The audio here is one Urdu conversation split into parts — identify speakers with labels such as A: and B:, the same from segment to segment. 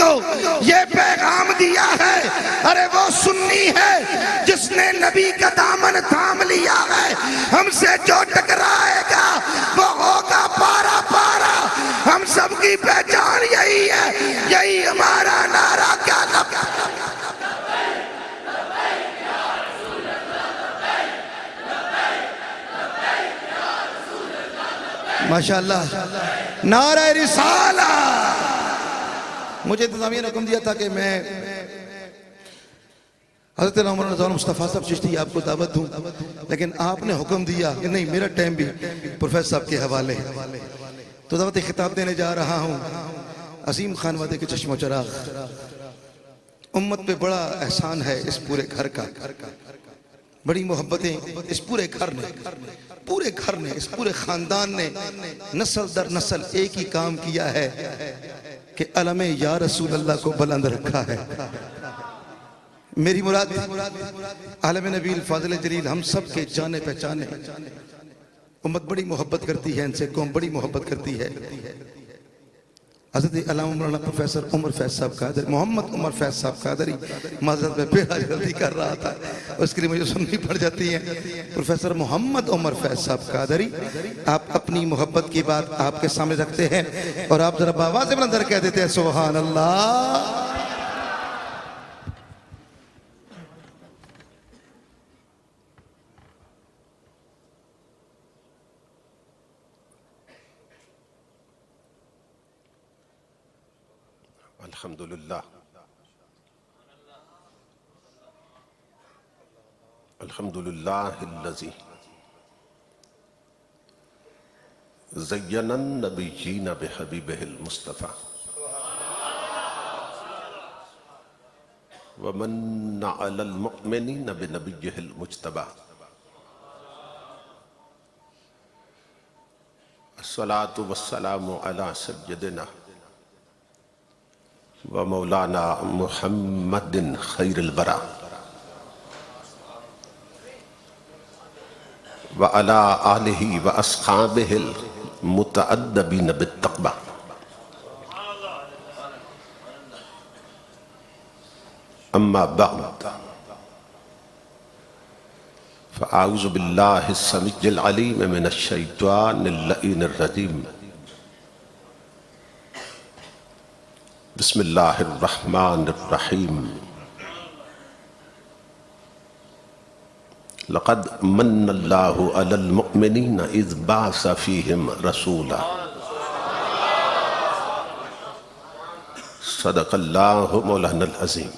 A: کو یہ پیغام دیا ہے، ارے وہ سنی ہے جس نے نبی کا دامن تھام لیا ہے، ہم سے جو ٹکرائے گا وہ ہوگا پارا پارا۔ ہم سب کی پہچان یہی ہے، یہی ہمارا نعرہ کیا ماشاءاللہ نعرہ رسالہ۔ مجھے انتظامیہ نے حکم دیا تھا کہ میں حضرت عمر رضا مصطفیٰ صاحب چشتی آپ کو دعوت دوں، لیکن آپ نے حکم دیا کہ نہیں، میرا ٹائم بھی پروفیسر صاحب کے حوالے، تو دعوت خطاب دینے جا رہا ہوں۔ عظیم خانوادے کے چشم و چراغ، امت پہ بڑا احسان ہے اس پورے گھر کا، بڑی محبتیں اس پورے گھر نے، اس پورے خاندان نے نسل در نسل ایک ہی کام کیا ہے کہ علم یا رسول اللہ کو بلند رکھا ہے۔ میری مراد عالم نبی الفاضل جلیل ہم سب کے جانے پہچانے، امت بڑی محبت کرتی ہے ان سے، قوم بڑی محبت کرتی ہے۔ حضرت علامہ مولانا پروفیسر عمر فیض صاحب قادری، محمد عمر فیض صاحب قادری، معذرت میں پھر جلدی کر رہا تھا، اس کے لیے مجھے سننی پڑ جاتی ہے۔ پروفیسر محمد عمر فیض صاحب قادری، آپ اپنی محبت کی بات آپ کے سامنے رکھتے ہیں اور آپ ذرا بآواز بلند کہہ دیتے ہیں سبحان اللہ۔
B: الحمدللہ الحمدللہ الذی زین النبیین بحبیبہ المصطفیٰ ومن علی المؤمنین بنبیہ المجتبیٰ الصلاة والسلام علی سیدنا ومولانا محمد خیر البرا وعلى آلہ واصحابہ المتأدبین بالتقوی۔ اما بعد فاعوذ باللہ السمیع العلیم من الشیطان اللعین الرجیم۔ بسم اللہ الرحمن الرحیم۔ لقد من اللہ علی المؤمنین اذ بعث فیہم رسولا۔ صدق اللہ مولانا العظیم۔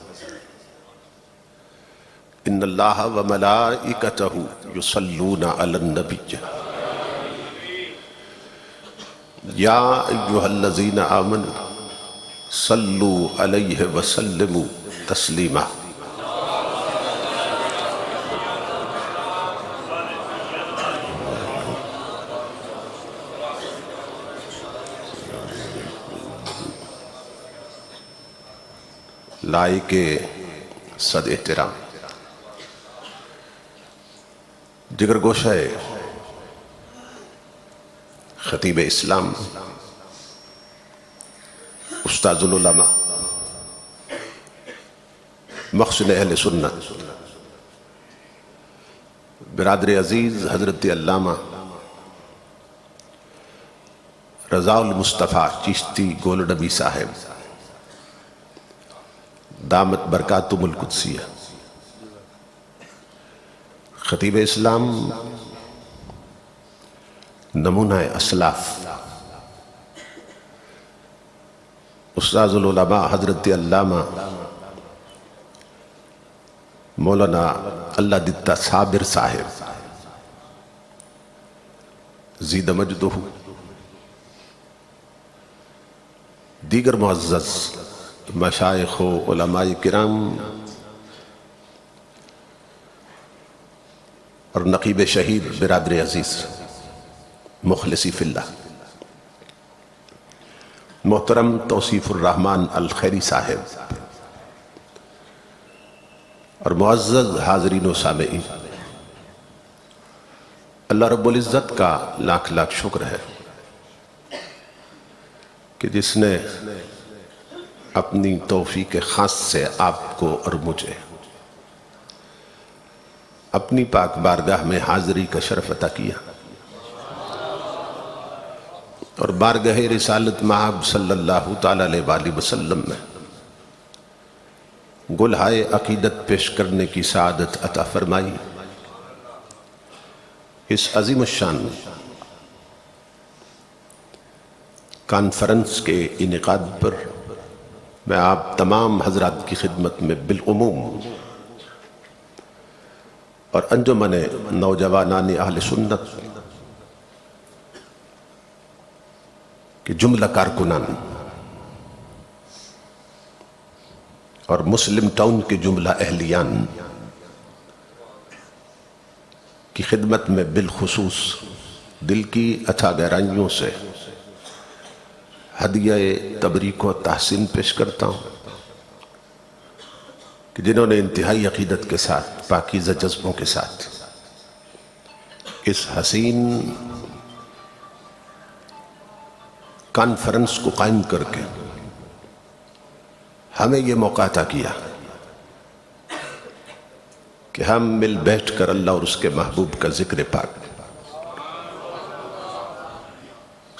B: ان اللہ وملائکتہ یصلون علی النبی یا ایہا الذین آمنوا صلو علیہ وسلموا تسلیما۔ لائق صد احترام جگر گوشہ خطیب اسلام، استاذ العلماء، مخزن اہل سنت، برادر عزیز حضرت علامہ رضا المصطفیٰ چشتی گول نبی صاحب دامت برکاتم القدسیہ، خطیب اسلام، نمونہ اسلاف، استاذ العلماء حضرت علامہ مولانا اللہ دتا صابر صاحب زید مجدہ، دیگر معزز مشائخ و علماء کرام اور نقیب شہید برادر عزیز مخلصی فی اللہ، محترم توصیف الرحمن الخیری صاحب اور معزز حاضرین و سامعین، اللہ رب العزت کا لاکھ لاکھ شکر ہے کہ جس نے اپنی توفیق خاص سے آپ کو اور مجھے اپنی پاک بارگاہ میں حاضری کا شرف عطا کیا، اور بارگاہ رسالت مآب صلی اللہ تعالیٰ علیہ وآلہ وسلم میں گلہائے عقیدت پیش کرنے کی سعادت عطا فرمائی۔ اس عظیم الشان کانفرنس کے انعقاد پر میں آپ تمام حضرات کی خدمت میں بالعموم اور انجمن نوجوانان اہل سنت کے جملہ کارکنان اور مسلم ٹاؤن کے جملہ اہلیان کی خدمت میں بالخصوص دل کی اتھا گہرائیوں سے ہدیہ تبریک و تحسین پیش کرتا ہوں کہ جنہوں نے انتہائی عقیدت کے ساتھ پاکیزہ جذبوں کے ساتھ اس حسین کانفرنس کو قائم کر کے ہمیں یہ موقع عطا کیا کہ ہم مل بیٹھ کر اللہ اور اس کے محبوب کا ذکر پاک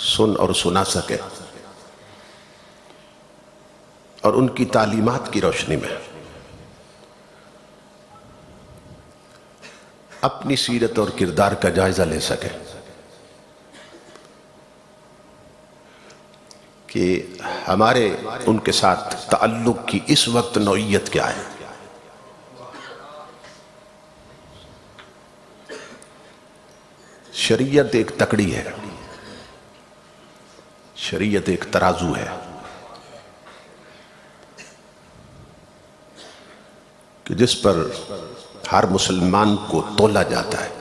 B: سن اور سنا سکے، اور ان کی تعلیمات کی روشنی میں اپنی سیرت اور کردار کا جائزہ لے سکے کہ ہمارے ان کے ساتھ تعلق کی اس وقت نوعیت کیا ہے۔ شریعت ایک تکڑی ہے، شریعت ایک ترازو ہے کہ جس پر ہر مسلمان کو تولا جاتا ہے۔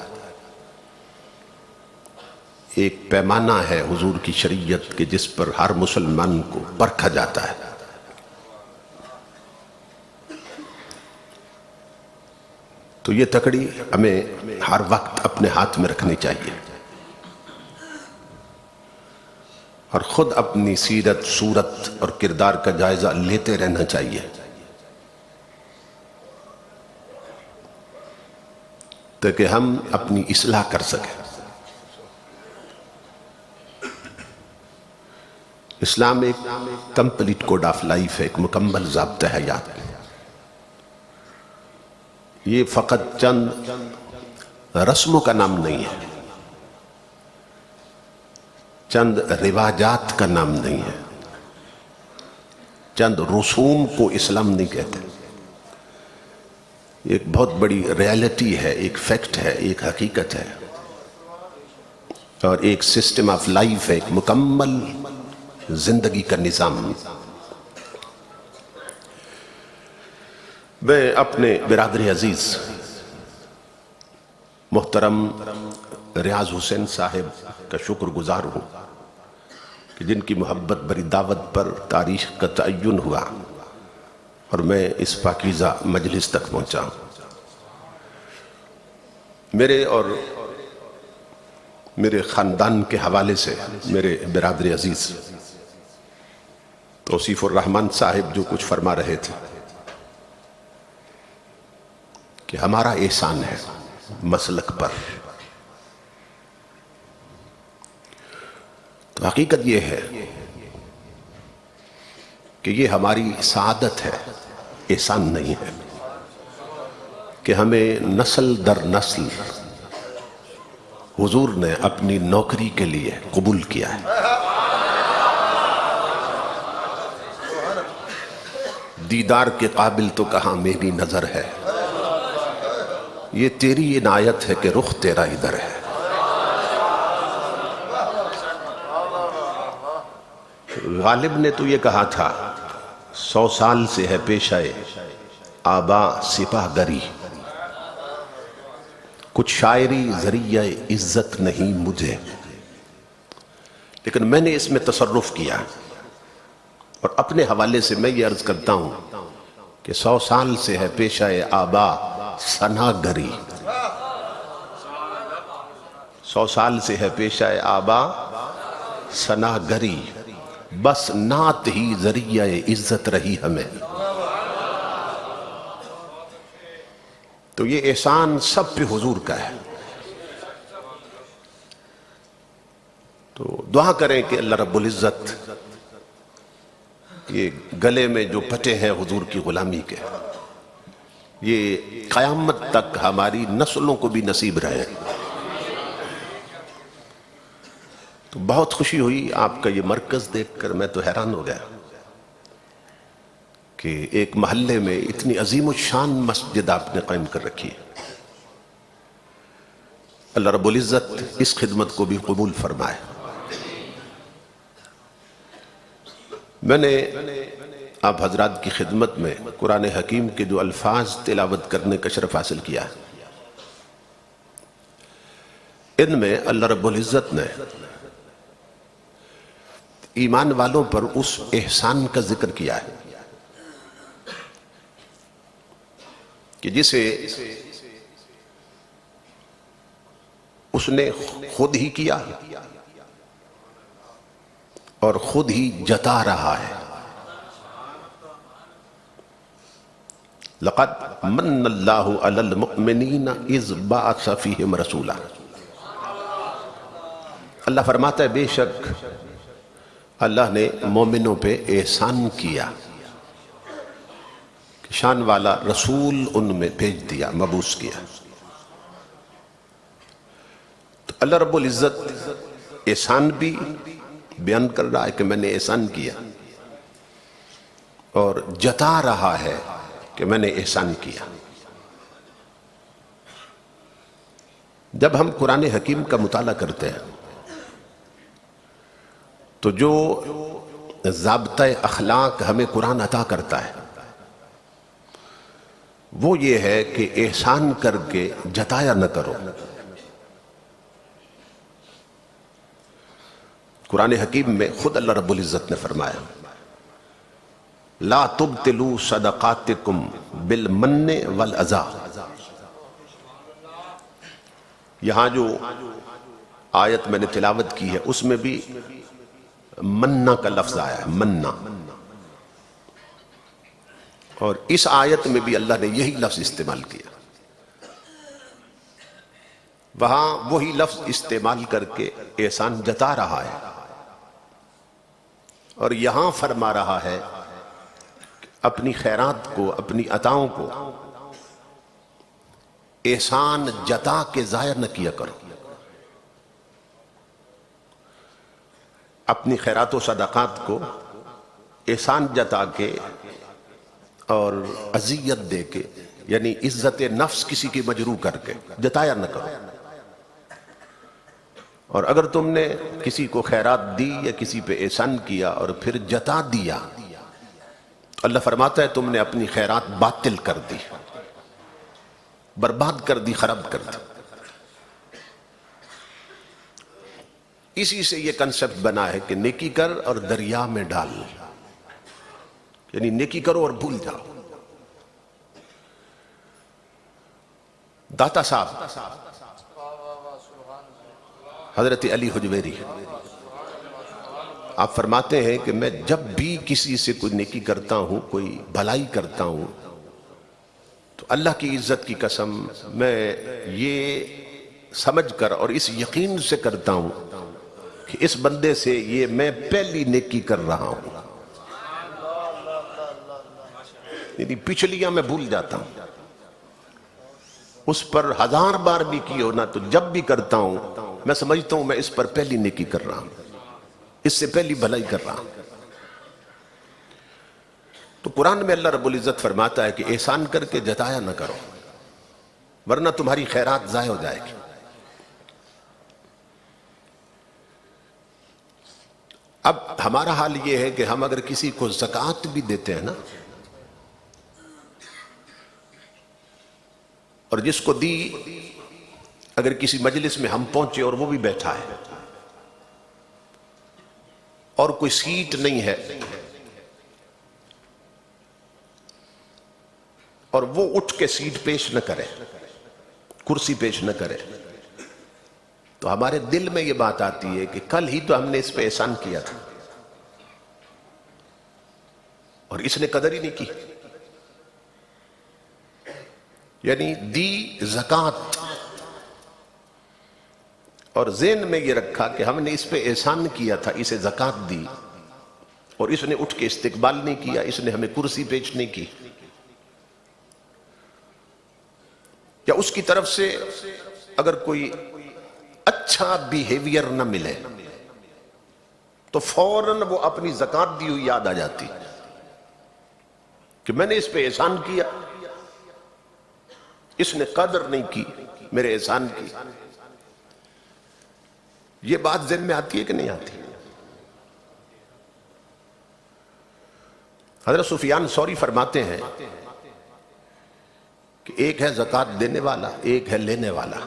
B: ایک پیمانہ ہے حضور کی شریعت کے جس پر ہر مسلمان کو پرکھا جاتا ہے۔ تو یہ تکڑی ہمیں ہر وقت اپنے ہاتھ میں رکھنی چاہیے اور خود اپنی سیرت، صورت اور کردار کا جائزہ لیتے رہنا چاہیے تاکہ ہم اپنی اصلاح کر سکیں۔ اسلام ایک کمپلیٹ کوڈ آف لائف ہے، ایک مکمل ضابطہ حیات۔ یہ فقط چند رسموں کا نام نہیں ہے، چند رواجات کا نام نہیں ہے، چند رسوم کو اسلام نہیں کہتے۔ ایک بہت بڑی ریالٹی ہے، ایک فیکٹ ہے، ایک حقیقت ہے، اور ایک سسٹم آف لائف ہے، ایک مکمل زندگی کا نظام۔ میں اپنے برادر عزیز محترم ریاض حسین صاحب کا شکر گزار ہوں کہ جن کی محبت بری دعوت پر تاریخ کا تعین ہوا اور میں اس پاکیزہ مجلس تک پہنچا ہوں۔ میرے اور میرے خاندان کے حوالے سے میرے برادر عزیز توصیف الرحمن صاحب جو کچھ فرما رہے تھے کہ ہمارا احسان ہے مسلک پر، تو حقیقت یہ ہے کہ یہ ہماری سعادت ہے، احسان نہیں ہے کہ ہمیں نسل در نسل حضور نے اپنی نوکری کے لیے قبول کیا ہے۔ دیدار کے قابل تو کہاں میری نظر ہے، یہ تیری عنایت ہے کہ رخ تیرا ادھر ہے۔ غالب نے تو یہ کہا تھا 100 سال سے ہے پیشہ آبا سپاہ گری، کچھ شاعری ذریعہ عزت نہیں مجھے، لیکن میں نے اس میں تصرف کیا اور اپنے حوالے سے میں یہ عرض کرتا ہوں کہ 100 سال سے ہے پیشہ آبا ثنا گری، 100 سال سے ہے پیشہ آبا ثنا گری، بس نعت ہی ذریعہ عزت رہی ہمیں. تو یہ احسان سب پہ حضور کا ہے. تو دعا کریں کہ اللہ رب العزت یہ گلے میں جو پٹے ہیں حضور کی غلامی کے، یہ قیامت تک ہماری نسلوں کو بھی نصیب رہے. تو بہت خوشی ہوئی آپ کا یہ مرکز دیکھ کر. میں تو حیران ہو گیا کہ ایک محلے میں اتنی عظیم الشان مسجد آپ نے قائم کر رکھی ہے. اللہ رب العزت اس خدمت کو بھی قبول فرمائے. میں نے آپ حضرات کی خدمت میں قرآن حکیم کے جو الفاظ تلاوت کرنے کا شرف حاصل کیا ہے، ان میں اللہ رب العزت نے ایمان والوں پر اس احسان کا ذکر کیا ہے کہ جسے اس نے خود ہی کیا اور خود ہی جتا رہا ہے. لقد من اللہ علی المؤمنین اذ بعث فیہم رسولا. اللہ فرماتا ہے بے شک اللہ نے مومنوں پہ احسان کیا کہ شان والا رسول ان میں بھیج دیا، مبعوث کیا. تو اللہ رب العزت احسان بھی بیان کر رہا ہے کہ میں نے احسان کیا، اور جتا رہا ہے کہ میں نے احسان کیا. جب ہم قرآن حکیم کا مطالعہ کرتے ہیں تو جو ضابطہ اخلاق ہمیں قرآن عطا کرتا ہے وہ یہ ہے کہ احسان کر کے جتایا نہ کرو. قرآن حکیم میں خود اللہ رب العزت نے فرمایا لا تبطلوا صدقاتکم بالمن والاذی. یہاں جو آیت میں نے تلاوت کی ہے اس میں بھی مننا کا لفظ آیا ہے، مننا. اور اس آیت میں بھی اللہ نے یہی لفظ استعمال کیا. وہاں وہی لفظ استعمال کر کے احسان جتا رہا ہے، اور یہاں فرما رہا ہے اپنی خیرات کو، اپنی عطاؤں کو احسان جتا کے ضائع نہ کیا کرو. اپنی خیرات و صدقات کو احسان جتا کے اور اذیت دے کے، یعنی عزت نفس کسی کی مجروح کر کے جتایا نہ کرو. اور اگر تم نے کسی کو خیرات دی یا کسی پہ احسان کیا اور پھر جتا دیا تو اللہ فرماتا ہے تم نے اپنی خیرات باطل کر دی، برباد کر دی، خراب کر دی. اسی سے یہ کنسپٹ بنا ہے کہ نیکی کر اور دریا میں ڈال، یعنی نیکی کرو اور بھول جاؤ. داتا صاحب حضرت علی حجویری آپ فرماتے ہیں کہ میں جب بھی کسی سے کوئی نیکی کرتا ہوں، کوئی بھلائی کرتا ہوں، تو اللہ کی عزت کی قسم میں یہ سمجھ کر اور اس یقین سے کرتا ہوں کہ اس بندے سے یہ میں پہلی نیکی کر رہا ہوں. یعنی پچھلیاں میں بھول جاتا ہوں، اس پر 1000 بار بھی کی ہو نا، تو جب بھی کرتا ہوں میں سمجھتا ہوں میں اس پر پہلی نیکی کر رہا ہوں، اس سے پہلی بھلائی کر رہا ہوں. تو قرآن میں اللہ رب العزت فرماتا ہے کہ احسان کر کے جتایا نہ کرو ورنہ تمہاری خیرات ضائع ہو جائے گی. اب ہمارا حال یہ ہے کہ ہم اگر کسی کو زکوٰۃ بھی دیتے ہیں نا، اور جس کو دی اگر کسی مجلس میں ہم پہنچے اور وہ بھی بیٹھا ہے اور کوئی سیٹ نہیں ہے اور وہ اٹھ کے سیٹ پیش نہ کرے، کرسی پیش نہ کرے، تو ہمارے دل میں یہ بات آتی ہے کہ کل ہی تو ہم نے اس پہ احسان کیا تھا، اور اس نے قدر ہی نہیں کی. یعنی دی زکوٰۃ اور ذہن میں یہ رکھا کہ ہم نے اس پہ احسان کیا تھا، اسے زکوٰۃ دی، اور اس نے اٹھ کے استقبال نہیں کیا، اس نے ہمیں کرسی پیش نہیں کی. یا اس کی طرف سے اگر کوئی اچھا بیہیویئر نہ ملے تو فوراً وہ اپنی زکوٰۃ دی ہوئی یاد آ جاتی کہ میں نے اس پہ احسان کیا، اس نے قدر نہیں کی میرے احسان کی. یہ بات ذہن میں آتی ہے کہ نہیں آتی؟ حضرت سفیان ثوری فرماتے ہیں کہ ایک ہے زکوٰۃ دینے والا، ایک ہے لینے والا.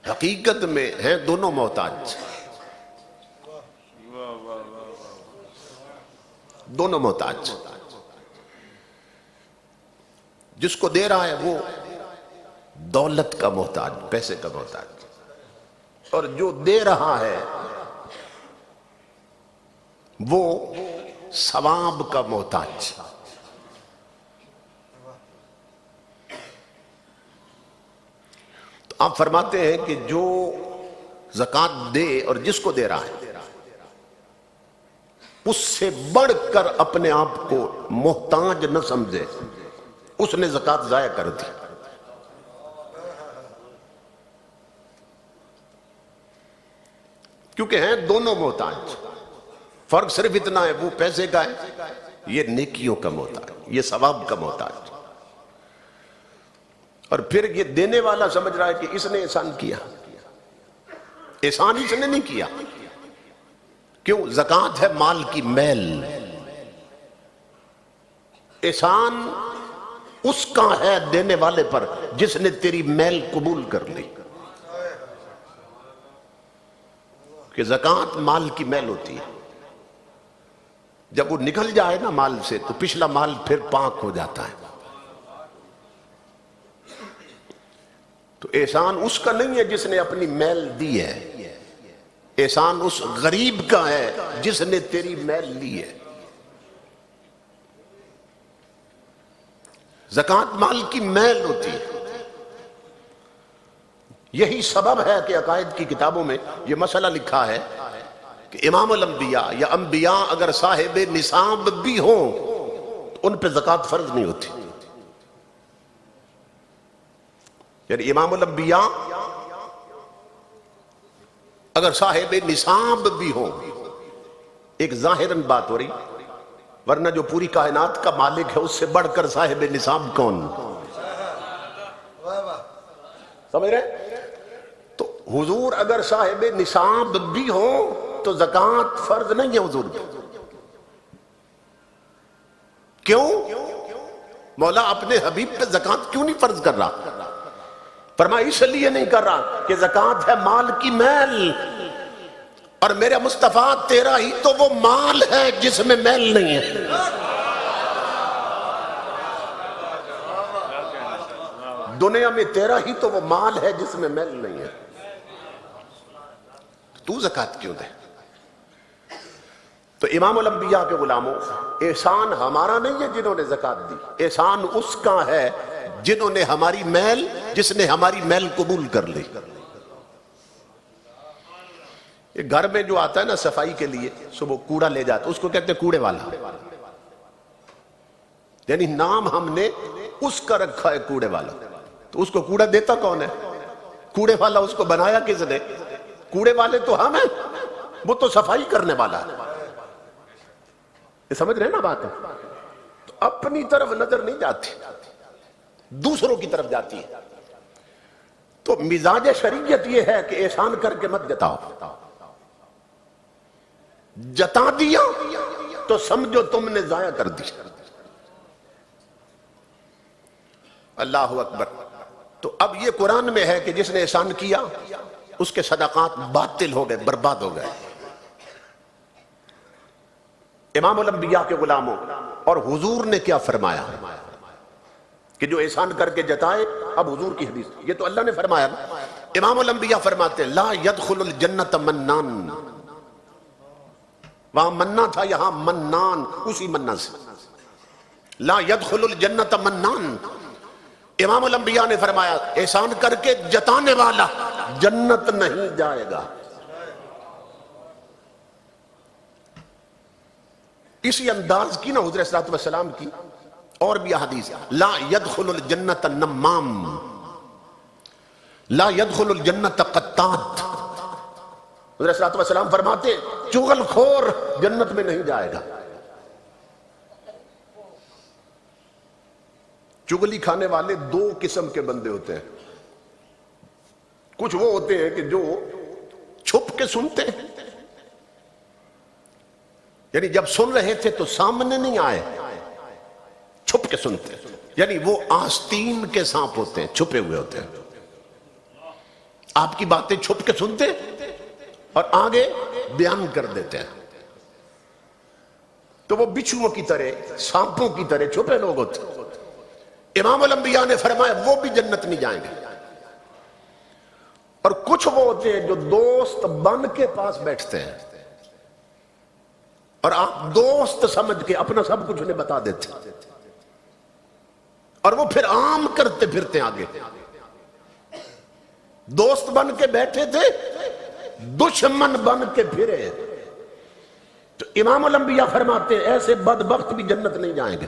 B: حقیقت میں ہیں دونوں محتاج، دونوں محتاج. جس کو دے رہا ہے وہ دولت کا محتاج، پیسے کا محتاج، اور جو دے رہا ہے وہ ثواب کا محتاج. تو آپ فرماتے ہیں کہ جو زکوٰۃ دے اور جس کو دے رہا ہے اس سے بڑھ کر اپنے آپ کو محتاج نہ سمجھے، اس نے زکوٰۃ ضائع کر دی. کیونکہ ہیں دونوں محتاج، فرق صرف اتنا ہے، وہ پیسے کا ہے، یہ نیکیوں کا محتاج، یہ ثواب کا محتاج. اور پھر یہ دینے والا سمجھ رہا ہے کہ اس نے احسان کیا. احسان اس نے نہیں کیا. کیوں؟ زکوٰۃ ہے مال کی میل. احسان اس کا ہے دینے والے پر جس نے تیری میل قبول کر لی. کہ زکوٰۃ مال کی میل ہوتی ہے، جب وہ نکل جائے نا مال سے تو پچھلا مال پھر پاک ہو جاتا ہے. تو احسان اس کا نہیں ہے جس نے اپنی میل دی ہے، احسان اس غریب کا ہے جس نے تیری میل لی ہے. زکوٰۃ مال کی میل ہوتی ہے. یہی سبب ہے کہ عقائد کی کتابوں میں یہ مسئلہ لکھا ہے کہ امام الانبیاء یا انبیاء اگر صاحب نصاب بھی ہوں تو ان پہ زکوٰۃ فرض نہیں ہوتی. یعنی امام الانبیاء اگر صاحب نصاب بھی ہوں، ایک ظاہراً بات ہو رہی، ورنہ جو پوری کائنات کا مالک ہے اس سے بڑھ کر صاحب نصاب کون؟ سمجھ رہے؟ تو حضور اگر صاحب نصاب بھی ہوں تو زکوٰۃ فرض نہیں ہے حضور پہ. کیوں؟ مولا اپنے حبیب پہ زکوٰۃ کیوں نہیں فرض کر رہا؟ فرمایا اس لیے نہیں کر رہا کہ زکوٰۃ ہے مال کی میل، اور میرے مصطفیٰ تیرا ہی تو وہ مال ہے جس میں میل نہیں ہے. دنیا میں تیرا ہی تو وہ مال ہے جس میں میل نہیں ہے، تو زکوٰۃ کیوں دے؟ تو امام الانبیاء کے غلاموں، احسان ہمارا نہیں ہے جنہوں نے زکوٰۃ دی، احسان اس کا ہے جنہوں نے ہماری میل، جس نے ہماری میل قبول کر لی. گھر میں جو آتا ہے نا صفائی کے لیے، صبح کوڑا لے جاتا، اس کو کہتے ہیں کوڑے والا. یعنی نام ہم نے اس کا رکھا ہے کوڑے والا. تو اس کو کوڑا دیتا کون ہے؟ کوڑے والا. اس کو بنایا کس نے؟ کوڑے والے تو ہم ہیں، وہ تو صفائی کرنے والا ہے. یہ سمجھ رہے نا بات ہے؟ تو اپنی طرف نظر نہیں جاتی، دوسروں کی طرف جاتی ہے. تو مزاج شریعت یہ ہے کہ احسان کر کے مت جتاؤ. جتا دیا تو سمجھو تم نے ضائع کر دی. اللہ اکبر. تو اب یہ قرآن میں ہے کہ جس نے احسان کیا اس کے صدقات باطل ہو گئے، برباد ہو گئے. امام الانبیاء کے غلاموں، اور حضور نے کیا فرمایا کہ جو احسان کر کے جتائے، اب حضور کی حدیث، یہ تو اللہ نے فرمایا نا. امام الانبیاء فرماتے ہیں لا يدخل الجنت منان، وہاں منا تھا، یہاں منان، اسی منا سے. لا يدخل الجنت منان. امام الانبیاء نے فرمایا احسان کر کے جتانے والا جنت نہیں جائے گا. اسی انداز کی نا حضور صلی اللہ علیہ وسلم کی اور بھی احادیث. لا يدخل الجنت نمام، لا يدخل الجنت قطات. حضور صلی اللہ علیہ وسلم فرماتے چغل خور جنت میں نہیں جائے گا. چگلی کھانے والے دو قسم کے بندے ہوتے ہیں. کچھ وہ ہوتے ہیں کہ جو چھپ کے سنتے ہیں، یعنی جب سن رہے تھے تو سامنے نہیں آئے، چھپ کے سنتے ہیں. یعنی وہ آستین کے سانپ ہوتے ہیں، چھپے ہوئے ہوتے ہیں. آپ کی باتیں چھپ کے سنتے اور آگے بیان کر دیتے ہیں. تو وہ بچھوؤں کی طرح، سانپوں کی طرح چھپے لوگ ہوتے ہیں. امام الانبیاء نے فرمایا وہ بھی جنت نہیں جائیں گے. اور کچھ وہ ہوتے ہیں جو دوست بن کے پاس بیٹھتے ہیں اور آپ دوست سمجھ کے اپنا سب کچھ انہیں بتا دیتے ہیں اور وہ پھر عام کرتے پھرتے آگے. دوست بن کے بیٹھے تھے، دشمن بن کے پھرے. تو امام الانبیاء فرماتے ہیں ایسے بدبخت بھی جنت نہیں جائیں گے.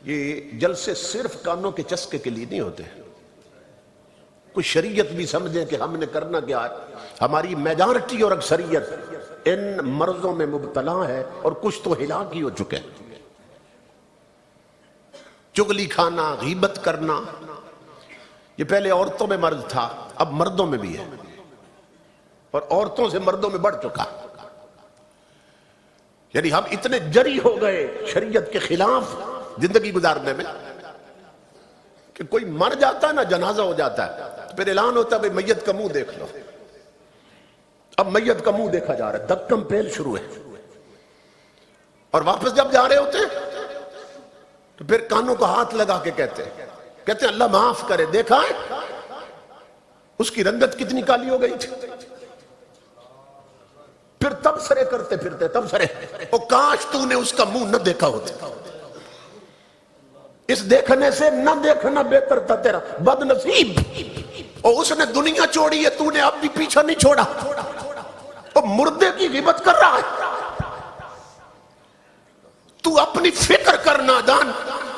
B: یہ جلسے صرف کانوں کے چسکے کے لیے نہیں ہوتے. کوئی شریعت بھی سمجھیں کہ ہم نے کرنا کیا ہے. ہماری میجارٹی اور اکثریت ان مرضوں میں مبتلا ہے اور کچھ تو ہلاک ہی ہو چکے ہیں. چغلی کھانا، غیبت کرنا، یہ پہلے عورتوں میں مرض تھا، اب مردوں میں بھی ہے اور عورتوں سے مردوں میں بڑھ چکا. یعنی ہم اتنے جری ہو گئے شریعت کے خلاف زندگی گزارنے میں کہ کوئی مر جاتا ہے نا، جنازہ ہو جاتا ہے، پھر اعلان ہوتا ہے بھئی میت کا منہ دیکھ لو. اب میت کا منہ دیکھا جا رہا ہے، دکم پیل شروع ہے. اور واپس جب جا رہے ہوتے تو پھر کانوں کو ہاتھ لگا کے کہتے ہیں اللہ معاف کرے، دیکھا ہے اس کی رنگت کتنی کالی ہو گئی تھی. پھر تب سرے کرتے پھرتے، تب سرے، او کاش تو نے اس کا منہ نہ دیکھا ہوتا. اس دیکھنے سے نہ دیکھنا بہتر تھا تیرا، بد نصیب. اور اس نے دنیا چھوڑی ہے، تو نے اب بھی پیچھا نہیں چھوڑا. اور مردے کی غیبت کر رہا ہے. تو اپنی فکر کر نادان،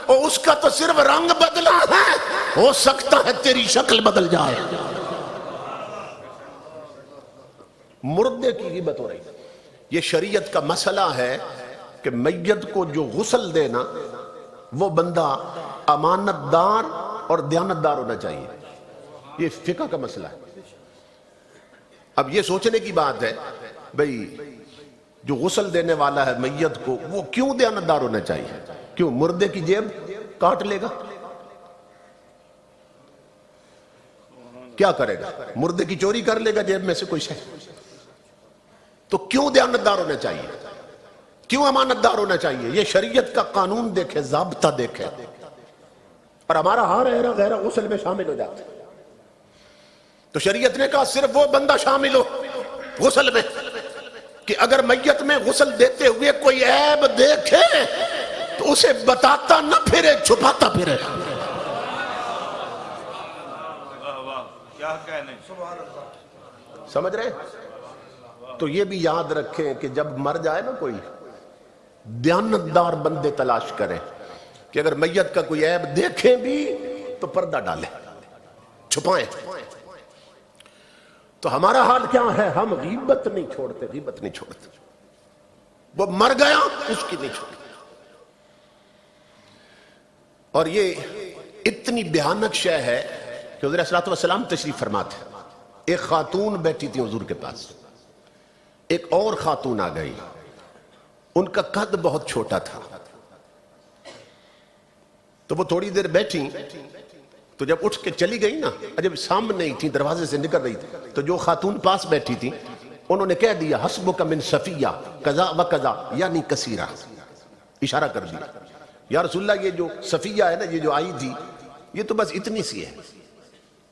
B: اور اس کا تو صرف رنگ بدلا ہے، ہو سکتا ہے تیری شکل بدل جائے. مردے کی غیبت ہو رہی ہے. یہ شریعت کا مسئلہ ہے کہ میت کو جو غسل دینا وہ بندہ امانت دار اور دیانت دار ہونا چاہیے. یہ فقہ کا مسئلہ ہے. اب یہ سوچنے کی بات ہے بھئی جو غسل دینے والا ہے میت کو وہ کیوں دیانت دار ہونا چاہیے؟ کیوں مردے کی جیب کاٹ لے گا؟ کیا کرے گا؟ مردے کی چوری کر لے گا جیب میں سے کوئی شے. تو کیوں دیانت دار ہونا چاہیے؟ کیوں امانت دار ہونا چاہیے؟ یہ شریعت کا قانون دیکھے، ضابطہ دیکھے. اور ہمارا ہر غیرہ غسل میں شامل ہو جاتا ہے. تو شریعت نے کہا صرف وہ بندہ شامل ہو غسل میں کہ اگر میت میں غسل دیتے ہوئے کوئی عیب دیکھے تو اسے بتاتا نہ پھرے، چھپاتا پھرے. سمجھ رہے؟ تو یہ بھی یاد رکھیں کہ جب مر جائے نا کوئی، دیانتدار بندے تلاش کریں کہ اگر میت کا کوئی عیب دیکھیں بھی تو پردہ ڈالیں، چھپائیں. تو ہمارا حال کیا ہے؟ ہم غیبت نہیں چھوڑتے، غیبت نہیں چھوڑتے. وہ مر گیا اس کی نہیں چھوڑتے. اور یہ اتنی بھیانک شے ہے کہ حضور صلی اللہ علیہ وسلم تشریف فرماتے. ایک خاتون بیٹھی تھی حضور کے پاس، ایک اور خاتون آ گئی. ان کا قد بہت چھوٹا تھا. تو وہ تھوڑی دیر بیٹھی تو جب اٹھ کے چلی گئی نا، جب سامنے ہی تھی، دروازے سے نکل رہی تھی، تو جو خاتون پاس بیٹھی تھی انہوں نے کہہ دیا حسبک من صفیہ کذا و کذا، یعنی کثیرہ. اشارہ کر دیا یا رسول اللہ یہ جو صفیہ ہے نا، یہ جو آئی تھی یہ تو بس اتنی سی ہے.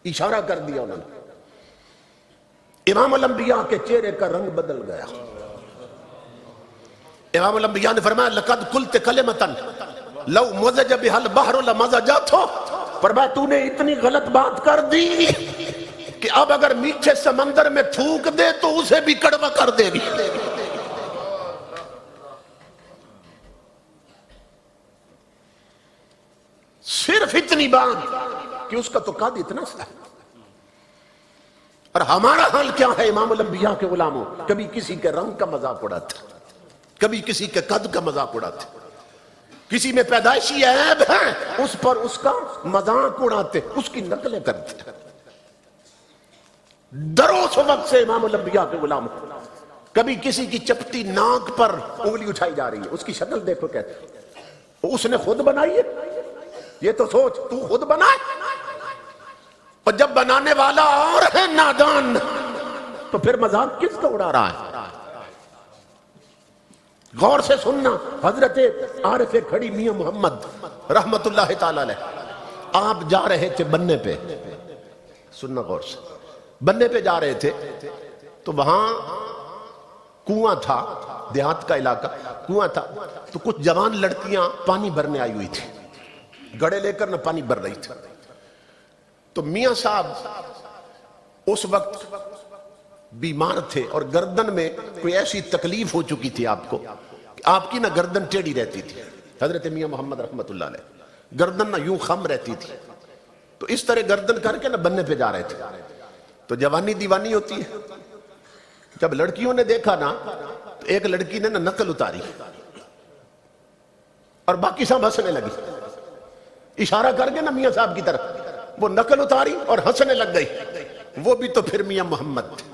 B: اشارہ کر دیا انہوں نے. امام الانبیاء کے چہرے کا رنگ بدل گیا. امام الانبیاء نے فرمایا لقد قلت کلمۃ لو مزج بها البحر لمزجته. فرمایا تو نے اتنی غلط بات کر دی کہ اب اگر میٹھے سمندر میں تھوک دے تو اسے بھی کڑوا کر دے گی. صرف اتنی بات کہ اس کا تو قد اتنا سا ہے. اور ہمارا حال کیا ہے امام الانبیاء کے غلاموں؟ کبھی کسی کے رنگ کا مذاق اڑاتے، کبھی کسی کے قد کا مذاق اڑاتے، کسی میں پیدائشی عیب ہے اس پر اس کا مذاق اڑاتے، اس کی نقلیں کرتے. دروس وقت سے امام الانبیاء کے غلاموں کبھی کسی کی چپٹی ناک پر انگلی اٹھائی جا رہی ہے، اس کی شکل دیکھو کہتے اس نے خود بنائی ہے. یہ تو سوچ تو خود بنائے، اور جب بنانے والا اور ہے نادان تو پھر مذاق کس کا اڑا رہا ہے؟ غور سے سننا. حضرت عارف کھڑی میاں محمد رحمت اللہ تعالی علیہ آپ جا رہے تھے بننے پہ، سننا غور سے، بننے پہ جا رہے تھے تو وہاں کنواں تھا، دیہات کا علاقہ، کنواں تھا تو کچھ جوان لڑکیاں پانی بھرنے آئی ہوئی تھی، گڑے لے کر نہ پانی بھر رہی تھی. تو میاں صاحب اس وقت بیمار تھے اور گردن میں کوئی ایسی تکلیف ہو چکی تھی آپ کو کہ آپ کی نہ گردن ٹیڑھی رہتی تھی. حضرت میاں محمد رحمت اللہ علیہ گردن نہ یوں خم رہتی تھی، تو اس طرح گردن کر کے نہ بننے پہ جا رہے تھے. تو جوانی دیوانی ہوتی ہے. جب لڑکیوں نے دیکھا نا تو ایک لڑکی نے نہ نقل اتاری اور باقی سب ہنسنے لگی. اشارہ کر کے نا میاں صاحب کی طرف، وہ نقل اتاری اور ہنسنے لگ گئی. وہ بھی تو پھر میاں محمد تھے.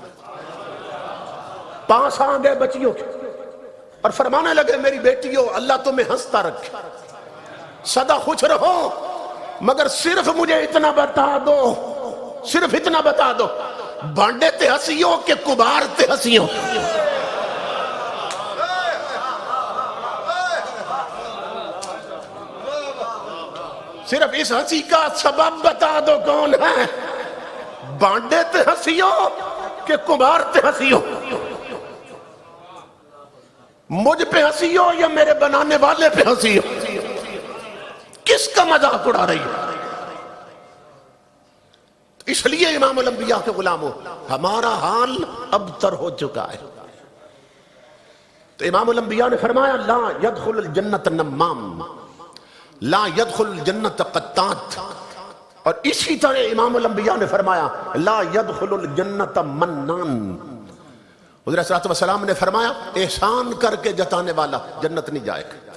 B: پاس آ گئے بچیوں کے اور فرمانے لگے میری بیٹیوں اللہ تمہیں ہنستا رکھے، سدا خوش رہو، مگر صرف مجھے اتنا بتا دو، صرف اتنا بتا دو، بانڈے تے ہنسیوں کہ کبار تے ہنسیوں؟ صرف اس ہنسی کا سبب بتا دو کون ہے، بانڈے تے ہنسیوں کہ کبار تے ہنسیوں؟ مجھ پہ ہنسی ہو یا میرے بنانے والے پہ ہنسی ہو؟ کس کا مذاق اڑا رہی ہے؟ اس لیے امام الانبیاء کے غلاموں ہمارا حال ابتر ہو چکا ہے. تو امام الانبیاء نے فرمایا لا يدخل الجنت نمام، لا يدخل الجنت قطات. اور اسی طرح امام الانبیاء نے فرمایا لا يدخل الجنت منان. حضرت صلی اللہ علیہ وسلم نے فرمایا احسان کر کے جتانے والا جنت نہیں جائے گا.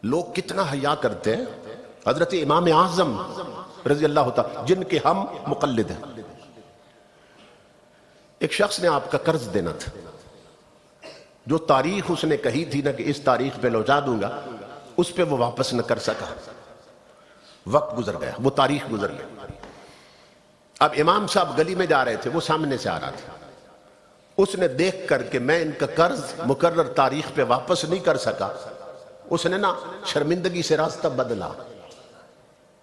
B: لوگ کتنا حیا کرتے ہیں. حضرت امام اعظم رضی اللہ تعالی جن کے ہم مقلد ہیں، ایک شخص نے آپ کا قرض دینا تھا، جو تاریخ اس نے کہی تھی نا کہ اس تاریخ پہ لوٹا دوں گا، اس پہ وہ واپس نہ کر سکا. وقت گزر گیا، وہ تاریخ گزر گئی. اب امام صاحب گلی میں جا رہے تھے، وہ سامنے سے آ رہا تھا. اس نے دیکھ کر کہ میں ان کا قرض مقرر تاریخ پہ واپس نہیں کر سکا، اس نے نا شرمندگی سے راستہ بدلا،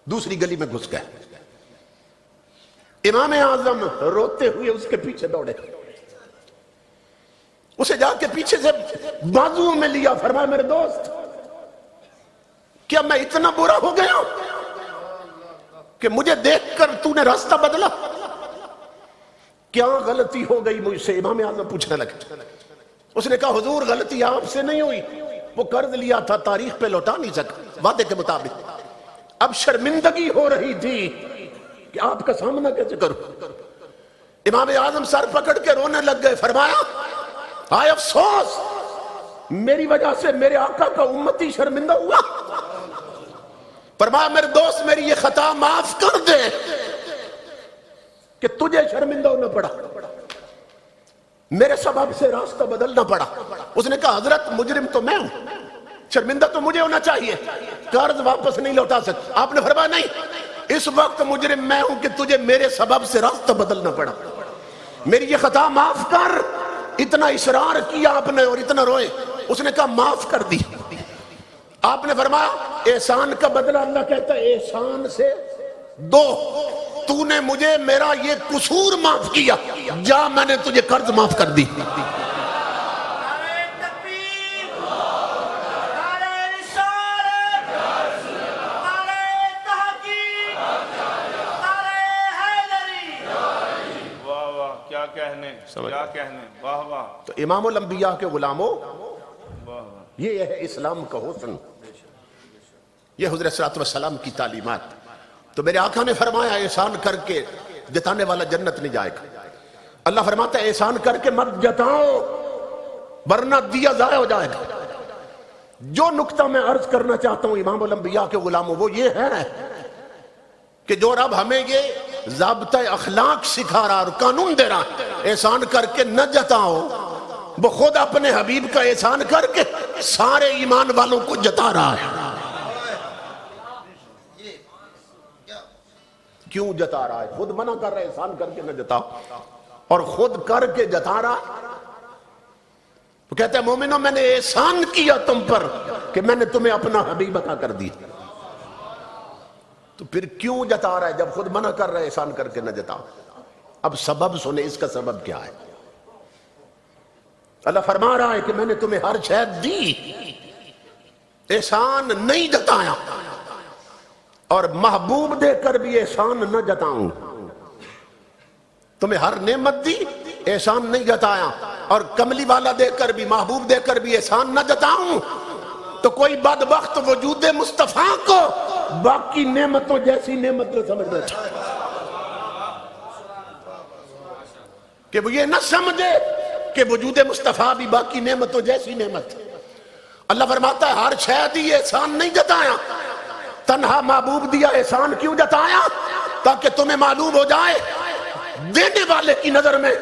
B: دوسری گلی میں گھس گئے. امام اعظم روتے ہوئے اس کے پیچھے دوڑے، اسے جا کے پیچھے سے بازو میں لیا، فرمایا میرے دوست کیا میں اتنا برا ہو گیا کہ مجھے دیکھ کر تو نے راستہ بدلا؟ کیا غلطی ہو گئی مجھ سے؟ امام اعظم پوچھنے لگے. اس نے کہا حضور غلطی آپ سے نہیں ہوئی، وہ قرض لیا تھا تاریخ پہ لوٹا نہیں سکا وعدے کے مطابق، اب شرمندگی ہو رہی تھی کہ آپ کا سامنا کیسے کروں. امام اعظم سر پکڑ کے رونے لگ گئے. فرمایا ہائے افسوس، میری وجہ سے میرے آقا کا امتی شرمندہ ہوا. فرمایا میرے دوست میری یہ خطا معاف کر دے کہ تجھے شرمندہ ہونا پڑا، میرے سبب سے راستہ بدلنا پڑا. اس نے کہا حضرت مجرم تو میں ہوں، شرمندہ تو مجھے ہونا چاہیے، قرض واپس نہیں لوٹا سکتا. آپ نے فرمایا نہیں، اس وقت مجرم میں ہوں کہ تجھے میرے سبب سے راستہ بدلنا پڑا، میری یہ خطا معاف کر. اتنا اصرار کیا آپ نے اور اتنا روئے. اس نے کہا معاف کر دی. آپ نے فرمایا احسان کا بدلہ اللہ کہتا ہے احسان سے دو، تو نے مجھے میرا یہ قصور معاف کیا، جا میں نے تجھے قرض معاف کر دی۔
C: کیا کہنے، واہ واہ۔
B: تو امام الانبیاء کے غلاموں، یہ ہے اسلام کا حسن، یہ حضرت صلی اللہ علیہ وسلم کی تعلیمات۔ تو میرے آقا نے فرمایا احسان کر کے جتانے والا جنت نہیں جائے گا۔ اللہ فرماتا ہے احسان کر کے مت جتاؤ ورنہ دیا ضائع ہو جائے گا۔ جو نقطہ میں عرض کرنا چاہتا ہوں امام الانبیاء کے غلاموں، وہ یہ ہے کہ جو رب ہمیں یہ ضابطہ اخلاق سکھا رہا اور قانون دے رہا، احسان کر کے نہ جتاؤ، وہ خود اپنے حبیب کا احسان کر کے سارے ایمان والوں کو جتا رہا ہے۔ کیوں جتا رہا ہے؟ خود منع کر رہا ہے احسان کر کے نہ جتاؤ، اور خود کر کے جتا رہا۔ وہ کہتے ہیں مومنوں میں نے احسان کیا تم پر کہ میں نے تمہیں اپنا حبیب عطا کر دیا۔ تو پھر کیوں جتا رہا ہے جب خود منع کر رہا ہے احسان کر کے نہ جتاؤ؟ اب سبب سنیں، اس کا سبب کیا ہے؟ اللہ فرما رہا ہے کہ میں نے تمہیں ہر شے دی، احسان نہیں جتایا، اور محبوب دے کر بھی احسان نہ جتاؤں۔ تمہیں ہر نعمت دی، احسان نہیں جتایا، اور کملی والا دے کر بھی، محبوب دے کر بھی احسان نہ جتاؤں، تو کوئی بدبخت وجود مصطفیٰ کو باقی نعمتوں جیسی نعمت نہ سمجھنا چاہے، کہ وہ یہ نہ سمجھے کہ وجود مصطفیٰ بھی باقی نعمتوں جیسی نعمت۔ اللہ فرماتا ہے ہر شے دی احسان نہیں جتایا، تنہا محبوب دیا احسان کیوں جتایا؟ تاکہ تمہیں معلوم ہو جائے دینے والے کی نظر میں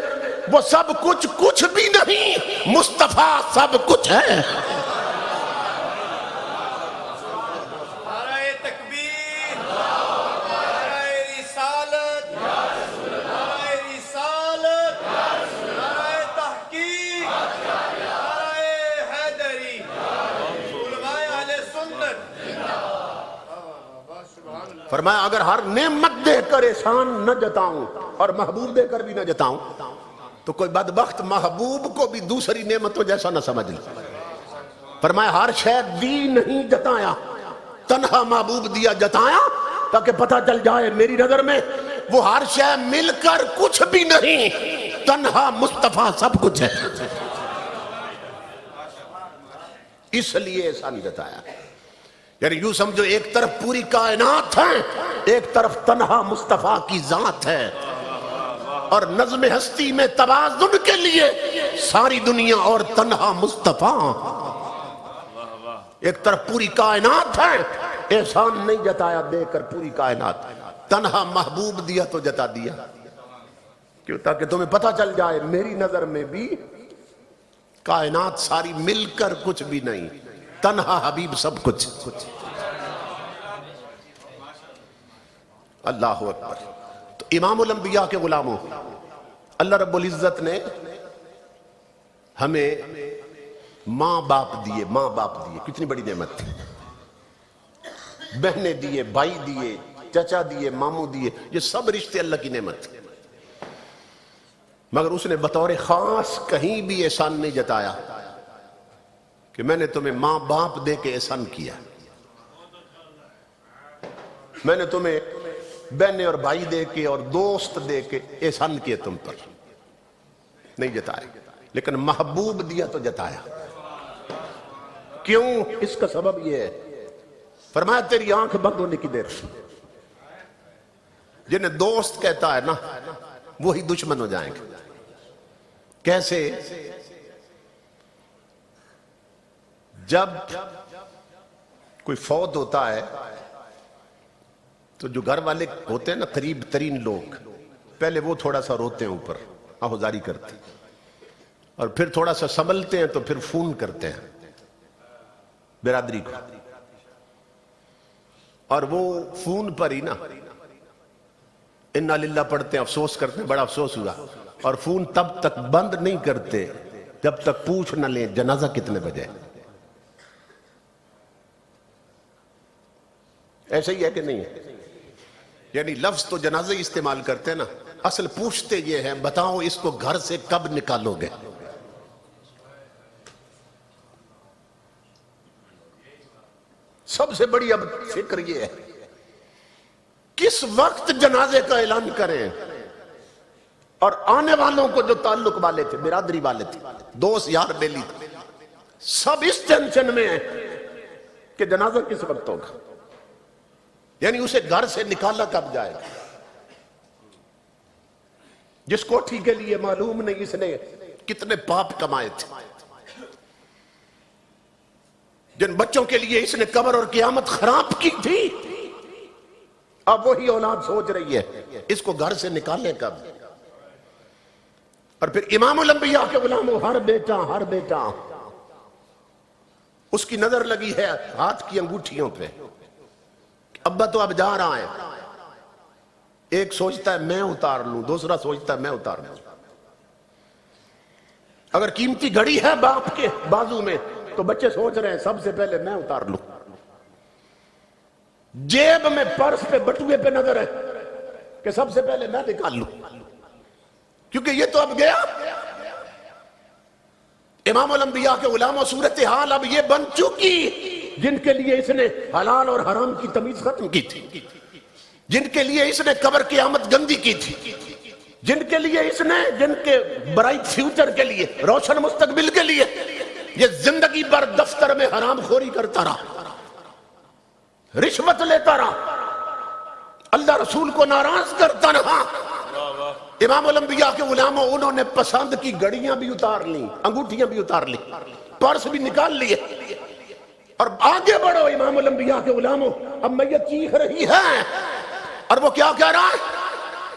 B: وہ سب کچھ کچھ بھی نہیں، مصطفیٰ سب کچھ ہے۔ فرمایا اگر ہر نعمت دے کر احسان نہ جتاؤں اور محبوب دے کر بھی نہ جتاؤں، تو کوئی بدبخت محبوب کو بھی دوسری نعمتوں جیسا نہ سمجھ لے۔ فرمایا ہر شے دی نہیں جتایا، تنہا محبوب دیا جتایا، تاکہ پتہ چل جائے میری نظر میں وہ ہر شے مل کر کچھ بھی نہیں، تنہا مصطفیٰ سب کچھ ہے۔ اس لیے احسان جتایا۔ یعنی یوں سمجھو ایک طرف پوری کائنات ہے، ایک طرف تنہا مصطفیٰ کی ذات ہے، اور نظم ہستی میں توازن کے لیے ساری دنیا اور تنہا مصطفیٰ۔ ایک طرف پوری کائنات ہے، احسان نہیں جتایا دے کر پوری کائنات، تنہا محبوب دیا تو جتا دیا، کیوں؟ تاکہ تمہیں پتہ چل جائے میری نظر میں بھی کائنات ساری مل کر کچھ بھی نہیں، تنہا حبیب سب کچھ۔ اللہ اکبر۔ تو امام الانبیاء کے غلاموں، اللہ رب العزت نے ہمیں ماں باپ دیے، ماں باپ دیے، کتنی بڑی نعمت تھی۔ بہنیں دیے، بھائی دیے، چچا دیے، ماموں دیے، یہ سب رشتے اللہ کی نعمت، مگر اس نے بطور خاص کہیں بھی احسان نہیں جتایا کہ میں نے تمہیں ماں باپ دے کے احسان کیا، میں نے تمہیں بہنیں اور بھائی دے کے اور دوست دے کے احسان کیا تم پر، نہیں جتایا، لیکن محبوب دیا تو جتایا۔ کیوں؟ اس کا سبب یہ ہے، فرمایا تیری آنکھ بند ہونے کی دیر، جنہیں دوست کہتا ہے نا وہی دشمن ہو جائیں گے۔ کیسے؟ جب کوئی فوت ہوتا ہے تو جو گھر والے ہوتے ہیں نا قریب ترین لوگ، پہلے وہ تھوڑا سا روتے ہیں، اوپر آہوزاری کرتے ہیں، اور پھر تھوڑا سا سنبھلتے ہیں تو پھر فون کرتے ہیں برادری کو، اور وہ فون پر ہی نا انا للہ پڑھتے ہیں، افسوس کرتے ہیں بڑا افسوس ہوا، اور فون تب تک بند نہیں کرتے جب تک پوچھ نہ لیں جنازہ کتنے بجے۔ ایسا ہی ہے کہ نہیں ہے؟ یعنی لفظ تو جنازہ ہی استعمال کرتے ہیں نا، اصل پوچھتے یہ ہیں بتاؤ اس کو گھر سے کب نکالو گے؟ سب سے بڑی اب فکر یہ ہے کس وقت جنازے کا اعلان کریں، اور آنے والوں کو جو تعلق والے تھے، برادری والے تھے، دوست یار بیلی تھے، سب اس ٹینشن میں ہیں کہ جنازہ کس وقت ہوگا، یعنی اسے گھر سے نکالا کب جائے گا۔ جس کوٹھی کے لیے معلوم نہیں اس نے کتنے پاپ کمائے تھے، جن بچوں کے لیے اس نے قبر اور قیامت خراب کی تھی، اب وہی اولاد سوچ رہی ہے اس کو گھر سے نکالے کب۔ اور پھر امام الانبیاء کے غلاموں، ہر بیٹا اس کی نظر لگی ہے ہاتھ کی انگوٹھیوں پہ، ابا تو اب جا رہا ہے، ایک سوچتا ہے میں اتار لوں، دوسرا سوچتا ہے میں اتار لوں۔ اگر قیمتی گھڑی ہے باپ کے بازو میں تو بچے سوچ رہے ہیں سب سے پہلے میں اتار لوں۔ جیب میں پرس پہ بٹوے پہ نظر ہے کہ سب سے پہلے میں نکال لوں، کیونکہ یہ تو اب گیا۔ امام الانبیاء کے غلاموں، صورتحال اب یہ بن چکی جن کے لیے اس نے حلال اور حرام کی تمیز ختم کی تھی، جن کے لیے اس نے قبر قیامت گندی کی تھی، جن کے لیے اس نے، جن کے برائٹ فیوچر کے لیے، روشن مستقبل کے لیے یہ زندگی بھر دفتر میں حرام خوری کرتا رہا، رشوت لیتا رہا، اللہ رسول کو ناراض کرتا رہا۔ امام الانبیاء کے غلاموں، انہوں نے پسند کی گھڑیاں بھی اتار لی، انگوٹھیاں بھی اتار لی، پرس بھی نکال لیے، اور آگے بڑھو امام الانبیاء کے غلاموں۔ اب میت چیخ رہی ہے، اور وہ کیا کہہ رہا ہے؟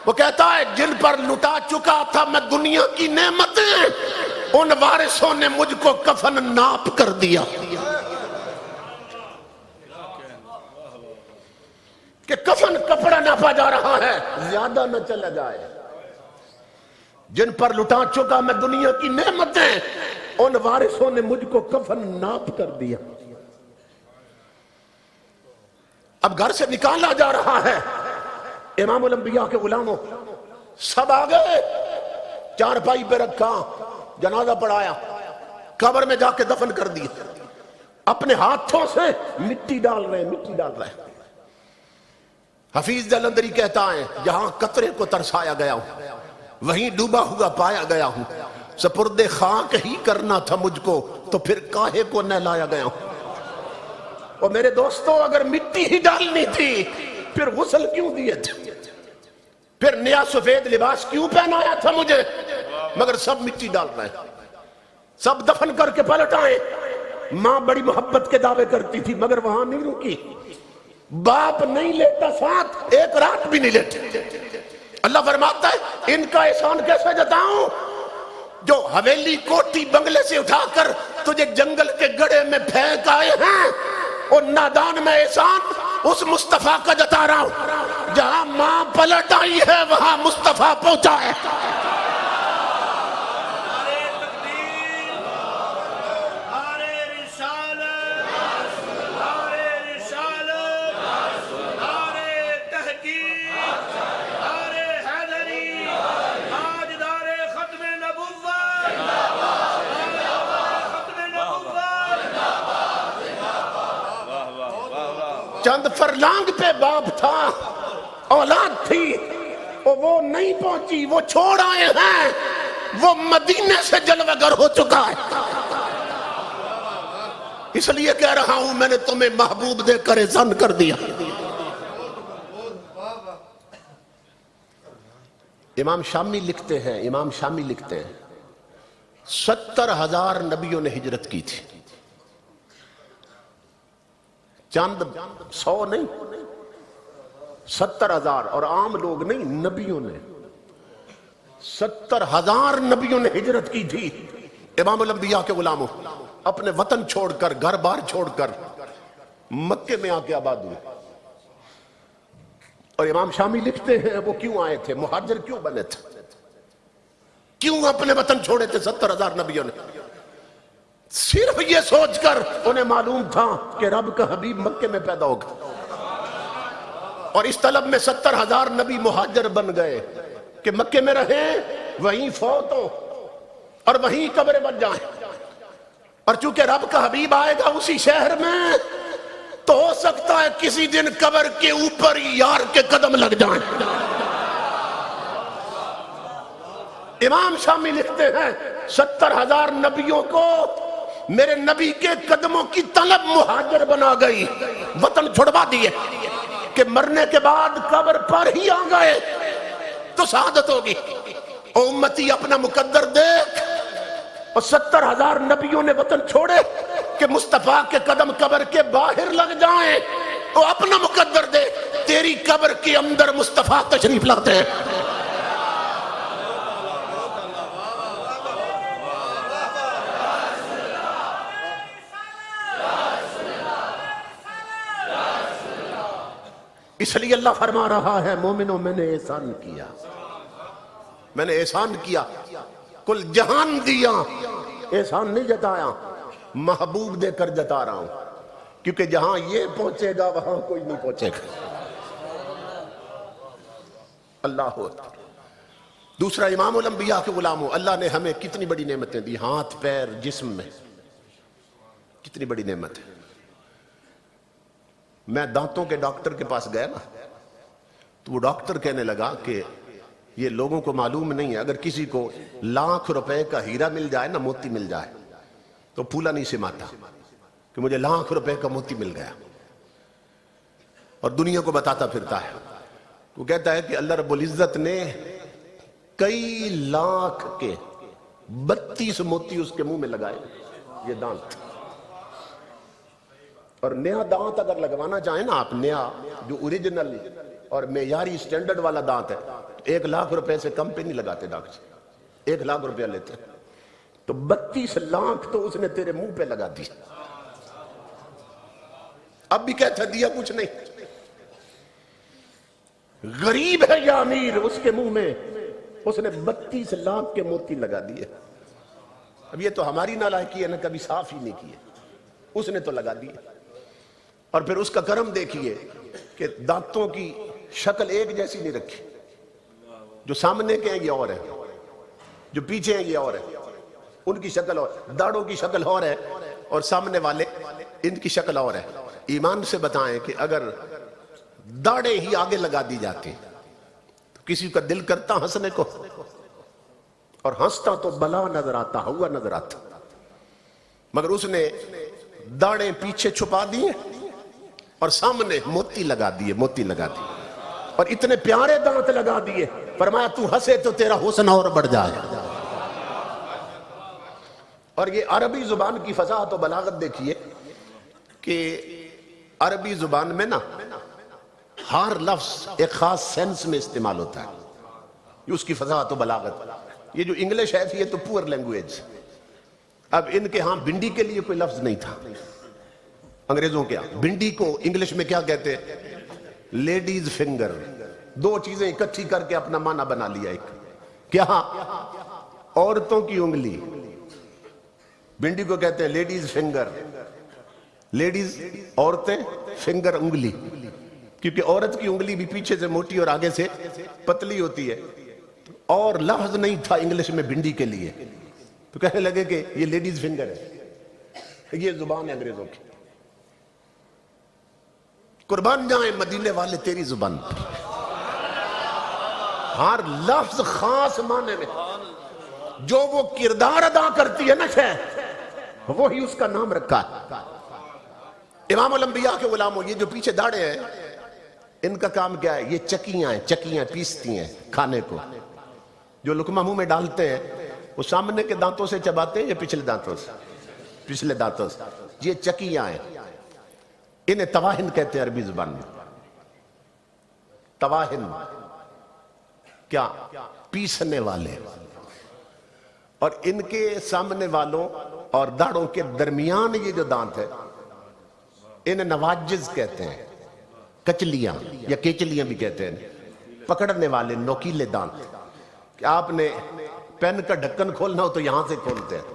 B: وہ کہتا ہے جن پر لٹا چکا تھا میں دنیا کی نعمتیں، ان وارثوں نے مجھ کو کفن ناپ کر دیا کہ کفن کپڑا ناپا جا رہا ہے، زیادہ نہ چلا جائے۔ جن پر لٹا چکا میں دنیا کی نعمتیں، ان وارثوں نے مجھ کو کفن ناپ کر دیا۔ اب گھر سے نکالا جا رہا ہے، امام الانبیاء کے غلاموں سب آ گئے، چارپائی پہ رکھا، جنازہ پڑھایا، قبر میں جا کے دفن کر دیا، اپنے ہاتھوں سے مٹی ڈال رہے۔ حفیظ جلندری کہتا ہے جہاں قطرے کو ترسایا گیا ہوں وہیں ڈوبا ہوا پایا گیا ہوں، سپرد خاک ہی کرنا تھا مجھ کو تو پھر کاہے کو نہلایا گیا ہوں۔ اور میرے دوستوں، اگر مٹی ہی ڈالنی تھی پھر غسل کیوں دیے تھے، پھر نیا سفید لباس کیوں پہنایا تھا مجھے؟ مگر سب مٹی ڈال رہے ہیں، سب دفن کر کے پلٹ آئے۔ ماں بڑی محبت کے دعوے کرتی تھی مگر وہاں نہیں رکی، باپ نہیں لیتا ساتھ، ایک رات بھی نہیں لیتے۔ اللہ فرماتا ہے ان کا احسان کیسے جتاؤں؟ جو حویلی کوٹی بنگلے سے اٹھا کر تجھے جنگل کے گڑھے میں پھینک آئے ہیں، اور نادان میں احسان اس مصطفیٰ کا جتا رہا ہوں، جہاں ماں پلٹ آئی ہے وہاں مصطفیٰ پہنچا ہے۔ چند فرلانگ پہ باپ تھا، اولاد تھی، اور وہ نہیں پہنچی، وہ چھوڑ آئے ہیں، وہ مدینے سے جلوہ گر ہو چکا ہے۔ اس لیے کہہ رہا ہوں میں نے تمہیں محبوب دے کر احسان کر دیا۔ امام شامی لکھتے ہیں 70,000 نبیوں نے ہجرت کی تھی، چند 100 نہیں، 70,000، اور عام لوگ نہیں، نبیوں نے 70,000 نبیوں نے ہجرت کی تھی۔ امام الانبیاء کے غلاموں اپنے وطن چھوڑ کر، گھر بار چھوڑ کر مکے میں آ کے آباد ہوئے، اور امام شامی لکھتے ہیں وہ کیوں آئے تھے، مہاجر کیوں بنے تھے، کیوں اپنے وطن چھوڑے تھے 70,000 نبیوں نے؟ صرف یہ سوچ کر انہیں معلوم تھا کہ رب کا حبیب مکے میں پیدا ہوگا۔ اور اس طلب میں 70,000 نبی مہاجر بن گئے کہ مکے میں رہیں، وہیں فوت ہوں اور وہیں قبر بن جائیں. اور چونکہ رب کا حبیب آئے گا اسی شہر میں، تو ہو سکتا ہے کسی دن قبر کے اوپر یار کے قدم لگ جائیں. امام شامی لکھتے ہیں 70,000 نبیوں کو میرے نبی کے قدموں کی طلب مہاجر بنا گئی، وطن چھڑوا دیے کہ مرنے کے بعد قبر پر ہی آ گئے تو سعادت ہوگی. او امتی اپنا مقدر دیکھ، اور 70,000 نبیوں نے وطن چھوڑے کہ مصطفیٰ کے قدم قبر کے باہر لگ جائیں. تو اپنا مقدر دے، تیری قبر کے اندر مصطفیٰ تشریف لاتے ہیں. اس لیے اللہ فرما رہا ہے مومنوں میں نے احسان کیا، میں نے احسان کیا، کل جہان دیا، احسان نہیں جتایا، محبوب دے کر جتا رہا ہوں، کیونکہ جہاں یہ پہنچے گا وہاں کوئی نہیں پہنچے گا. اللہ اکبر. دوسرا امام الانبیاء کے غلاموں، اللہ نے ہمیں کتنی بڑی نعمتیں دی، ہاتھ پیر جسم میں کتنی بڑی نعمت ہے. میں دانتوں کے ڈاکٹر کے پاس گیا نا، تو وہ ڈاکٹر کہنے لگا کہ یہ لوگوں کو معلوم نہیں ہے، اگر کسی کو ₹1,00,000 کا ہیرا مل جائے نا، موتی مل جائے، تو پھولا نہیں سماتا کہ مجھے ₹1,00,000 کا موتی مل گیا، اور دنیا کو بتاتا پھرتا ہے. وہ کہتا ہے کہ اللہ رب العزت نے کئی لاکھ کے 32 موتی اس کے منہ میں لگائے. یہ دانت، اور نیا دانت اگر لگوانا چاہیں نا آپ، نیا جو اوریجنل اور معیاری سٹینڈرڈ والا دانت ہے، ₹1,00,000 سے کم پہ نہیں لگاتے ڈاکٹر، ₹1,00,000 لیتے. تو 32 لاکھ تو اس نے تیرے منہ پہ لگا دی. اب بھی کہتا دیا کچھ نہیں. غریب ہے یا امیر، اس کے منہ میں اس نے 32 لاکھ کے موتی لگا دیے. اب یہ تو ہماری نالائکی ہے نا، کبھی صاف ہی نہیں کیے، اس نے تو لگا دیے. اور پھر اس کا کرم دیکھیے کہ دانتوں کی شکل ایک جیسی نہیں رکھی، جو سامنے کے ہیں یہ اور ہے، جو پیچھے ہیں یہ اور ہے، ان کی شکل اور، داڑھوں کی شکل اور ہے، اور سامنے والے ان کی شکل اور ہے. ایمان سے بتائیں کہ اگر داڑھیں ہی آگے لگا دی جاتی تو کسی کا دل کرتا ہنسنے کو، اور ہنستا تو بلا نظر آتا، ہوا نظر آتا. مگر اس نے داڑھیں پیچھے چھپا دیے اور سامنے موتی لگا دیے، موتی لگا دیے، اور اتنے پیارے دانت لگا دیے. فرمایا تو ہنسے تو تیرا حسن اور بڑھ جائے. اور یہ عربی زبان کی فصاحت و بلاغت دیکھیے کہ عربی زبان میں نا ہر لفظ ایک خاص سینس میں استعمال ہوتا ہے. یہ اس کی فصاحت و بلاغت. یہ جو انگلش ہے یہ تو پور لینگویج. اب ان کے ہاں بھنڈی کے لیے کوئی لفظ نہیں تھا، انگریزوں کے ہاں بھنڈی کو انگلش میں کیا کہتے ہیں؟ Ladies finger. دو چیزیں اکٹھی کر کے اپنا معنی بنا لیا. ایک کیا؟ عورتوں کی انگلی. بھنڈی کو کہتے ہیں لیڈیز فنگر. لیڈیز عورتیں، فنگر انگلی، کیونکہ عورت کی انگلی بھی پیچھے سے موٹی اور آگے سے پتلی ہوتی ہے. اور لفظ نہیں تھا انگلش میں بھنڈی کے لیے، تو کہنے لگے کہ یہ لیڈیز فنگر ہے. یہ زبان ہے انگریزوں کی. قربان جائیں مدینے والے تیری زبان پر. ہر لفظ خاص معنی میں جو وہ کردار ادا کرتی ہے نا شے، وہی اس کا نام رکھا ہے. امام الانبیاء کے غلاموں، یہ جو پیچھے داڑھے ہیں ان کا کام کیا ہے؟ یہ چکیاں ہیں، چکیاں پیستی ہیں کھانے کو. جو لقمہ منہ میں ڈالتے ہیں وہ سامنے کے دانتوں سے چباتے ہیں یا پچھلے دانتوں سے؟ پچھلے دانتوں سے. یہ چکیاں ہیں، انہیں تواہن کہتے ہیں عربی زبان میں. تواہن کیا؟ پیسنے والے. اور ان کے سامنے والوں اور داڑھوں کے درمیان یہ جو دانت ہے انہیں نواجز کہتے ہیں. کچلیاں یا کیچلیاں بھی کہتے ہیں. پکڑنے والے نوکیلے دانت. کہ آپ نے پین کا ڈھکن کھولنا ہو تو یہاں سے کھولتے ہیں،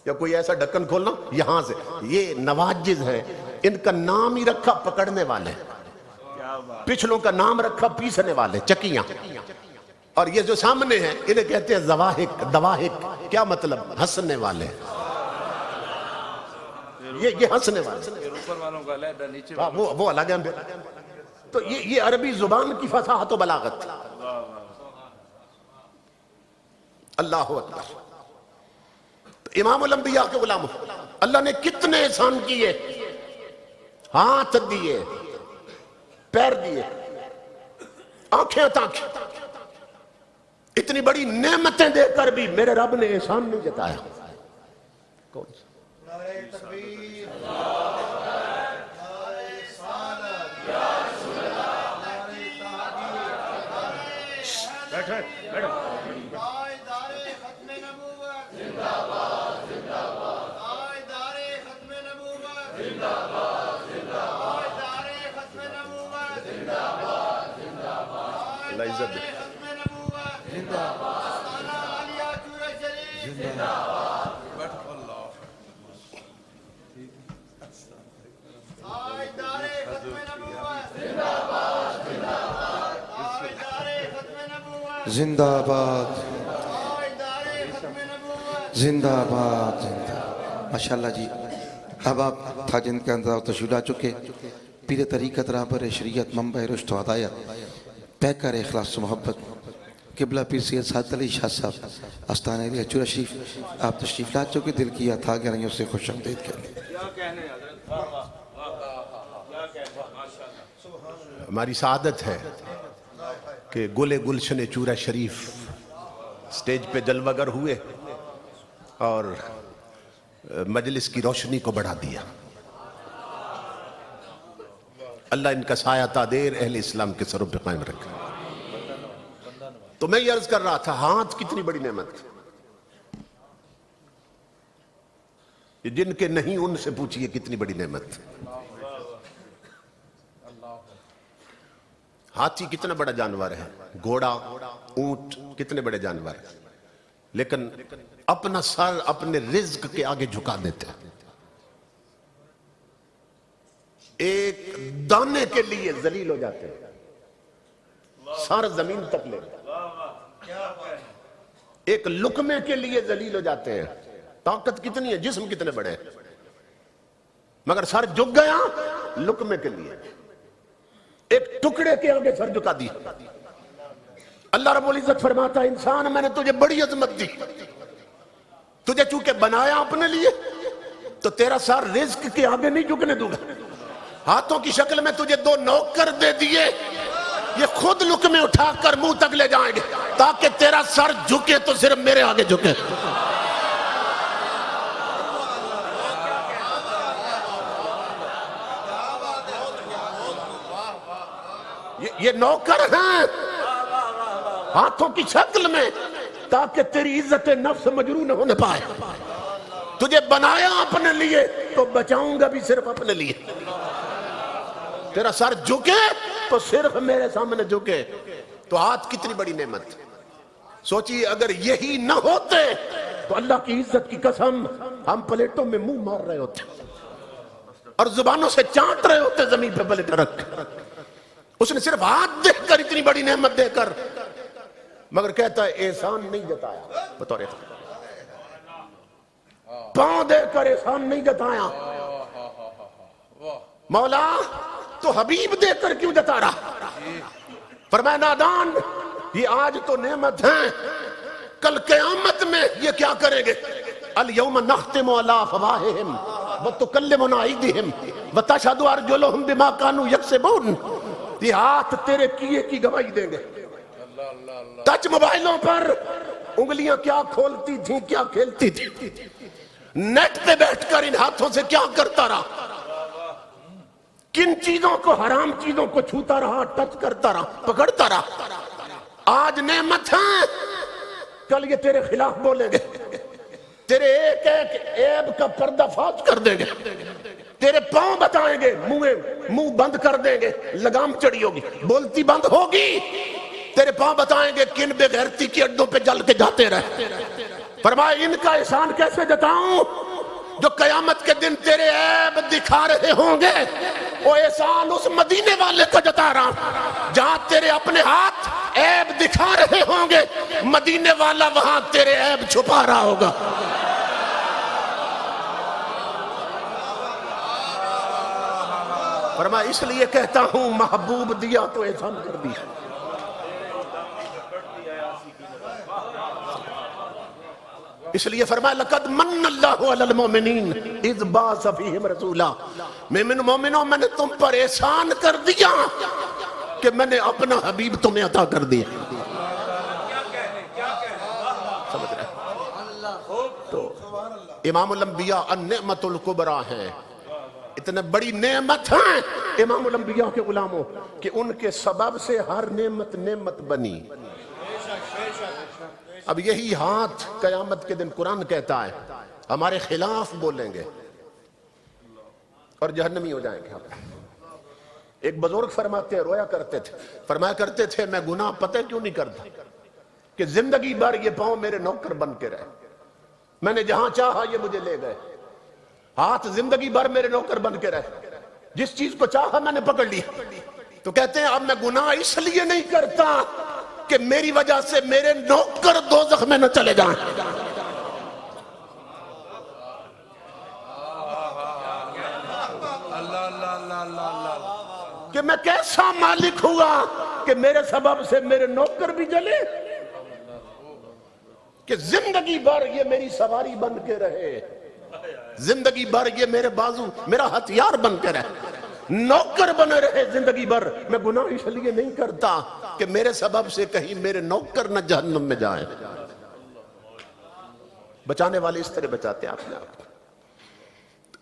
B: یا کوئی ایسا ڈھکن کھولنا یہاں سے. یہ نواجز ہیں، ان کا نام ہی رکھا پکڑنے والے. پچھلوں کا نام رکھا پیسنے والے، چکیاں، اور یہ جو سامنے ہیں انہیں کہتے ہیں زواہق، دواہق، کیا مطلب؟ ہنسنے والے، یہ ہنسنے والے،
C: اوپر والوں کا علیحدہ، نیچے
B: وہ الگ ہیں۔ تو یہ عربی زبان کی فصاحت و بلاغت۔ اللہ اکبر۔ امام الانبیاء کے غلام، اللہ نے کتنے احسان کیے، ہاتھ دیے، پیر دیے، آنکھیں تانکھیں، اتنی بڑی نعمتیں دے کر بھی میرے رب نے احسان نہیں جتایا۔ کون سا؟ اللہ عزت دے۔
A: زندہ باد، زندہ باد، ماشاءاللہ جی۔ اب آپ تھا جن کے اندر تشریف لا چکے، پیر طریقت رہبر شریعت منبع رشد و ہدایت، پیکر اخلاص و محبت، قبلہ پیر سید سعادت علی شاہ صاحب آستانہ ایریا چورا شریف، آپ تشریف لا چکے، دل کیا تھا گرائیوں سے خوش آمدید کریں۔
B: ہماری سعادت ہے کہ گل گلشن چورا شریف سٹیج پہ جلوگر ہوئے اور مجلس کی روشنی کو بڑھا دیا۔ اللہ ان کا سایہ تادیر اہل اسلام کے سروں پہ قائم رکھے۔ تو میں یہ عرض کر رہا تھا، ہاتھ کتنی بڑی نعمت، یہ جن کے نہیں ان سے پوچھئے کتنی بڑی نعمت۔ ہاتھی کتنا بڑا جانور ہے، گھوڑا، اونٹ کتنے بڑے جانور ہیں، لیکن اپنا سر اپنے رزق کے آگے جھکا دیتے ہیں۔ ایک دانے کے لیے ذلیل ہو جاتے ہیں، سر زمین تک لے، ایک لقمے کے لیے ذلیل ہو جاتے ہیں۔ طاقت کتنی ہے، جسم کتنے بڑے ہیں، مگر سر جھک گیا لقمے کے لیے، ایک ٹکڑے کے آگے سر جھکا دی۔ اللہ رب العزت فرماتا ہے، انسان میں نے تجھے بڑی عظمت دی، تجھے چونکہ بنایا اپنے لیے تو تیرا سر رزق کے آگے نہیں جھکنے دوں گا۔ ہاتھوں کی شکل میں تجھے دو نوکر دے دیے، یہ خود لقمے اٹھا کر منہ تک لے جائیں گے تاکہ تیرا سر جھکے تو صرف میرے آگے جھکے۔ یہ نوکر ہیں ہاتھوں کی شکل میں تاکہ تیری عزت نفس مجروح نہ ہونے پائے۔ تجھے بنایا اپنے لیے تو بچاؤں گا بھی صرف اپنے لیے۔ تیرا سر جھکے تو صرف میرے سامنے جھکے۔ تو ہاتھ کتنی بڑی نعمت۔ سوچیے اگر یہی نہ ہوتے تو اللہ کی عزت کی قسم ہم پلیٹوں میں منہ مار رہے ہوتے اور زبانوں سے چانٹ رہے ہوتے زمین پہ پلیٹ رکھ۔ اس نے صرف ہاتھ دے کر اتنی بڑی نعمت دے کر، مگر کہتا ہے احسان نہیں جتایا بطور پاؤں دے کر احسان نہیں جتایا۔ مولا تو حبیب دے کر کیوں جتا رہا؟ فرمایا نادان، یہ آج تو نعمت ہیں، کل قیامت میں یہ کیا کریں گے؟ الیوم نختم علی افواہہم وتکلمنا ایدیہم وتشہد ارجلہم بما کانوا یکسبون۔ یہ ہاتھ تیرے کیے کی گواہی دیں گے۔ ٹچ موبائلوں پر انگلیاں کیا کھولتی تھیں، کیا کھیلتی تھی، نیٹ پہ بیٹھ کر ان ہاتھوں سے کیا کرتا رہا، کن چیزوں کو، حرام چیزوں کو چھوتا رہا، ٹچ کرتا رہا، پکڑتا رہا۔ آج نعمت ہے، کل یہ تیرے خلاف بولیں گے، تیرے ایک ایک عیب کا پردہ فاش کر دیں گے، تیرے پاؤں بتائیں گے، منہ بند کر دیں گے، لگام چڑی ہوگی، بولتی بند ہوگی، تیرے پاؤں بتائیں گے کن بے غیرتی کی اڈوں پہ جل کے جاتے رہے۔ فرمایا ان کا احسان کیسے جتاؤں جو قیامت کے دن تیرے عیب دکھا رہے ہوں گے، وہ احسان اس مدینے والے کو جتا رہا ہوں جہاں تیرے اپنے ہاتھ عیب دکھا رہے ہوں گے، مدینے والا وہاں تیرے عیب چھپا رہا ہوگا۔ فرمایا اس لیے کہتا ہوں محبوب دیا تو احسان کر دیا۔ اس لیے فرمایا لقد من اللہ علی المؤمنین اذ بعث فیہم رسولا، مومنوں میں نے تم پر احسان کر دیا کہ میں نے اپنا حبیب تمہیں عطا کر دیا۔ سمجھ رہے تو امام الانبیاء النعمت الکبریٰ ہیں، اتنے بڑی نعمت ہیں امام الانبیاء کے غلاموں کہ ان کے سبب سے ہر نعمت بنی۔ اب یہی ہاتھ قیامت کے دن قرآن کہتا ہے ہمارے خلاف بولیں گے اور جہنمی ہو جائیں گے۔ ایک بزرگ فرماتے ہیں، رویا کرتے تھے، فرمایا کرتے تھے میں گناہ پتہ کیوں نہیں کرتا کہ زندگی بھر یہ پاؤں میرے نوکر بن کے رہے، میں نے جہاں چاہا یہ مجھے لے گئے، ہاتھ زندگی بھر میرے نوکر بن کے رہے، جس چیز کو چاہا میں نے پکڑ لیا۔ تو کہتے ہیں اب میں گناہ اس لیے نہیں کرتا کہ میری وجہ سے میرے نوکر دوزخ میں نہ چلے جائیں۔ کہ میں کیسا مالک ہوا کہ میرے سبب سے میرے نوکر بھی جلے، کہ زندگی بھر یہ میری سواری بن کے رہے، زندگی بھر یہ میرے بازو میرا ہتھیار بن کے رہے، نوکر بنے رہے زندگی بھر۔ میں گناہ اس لیے نہیں کرتا کہ میرے سبب سے کہیں میرے نوکر نہ جہنم میں جائیں۔ بچانے والے اس طرح بچاتے ہیں اپنے آپ۔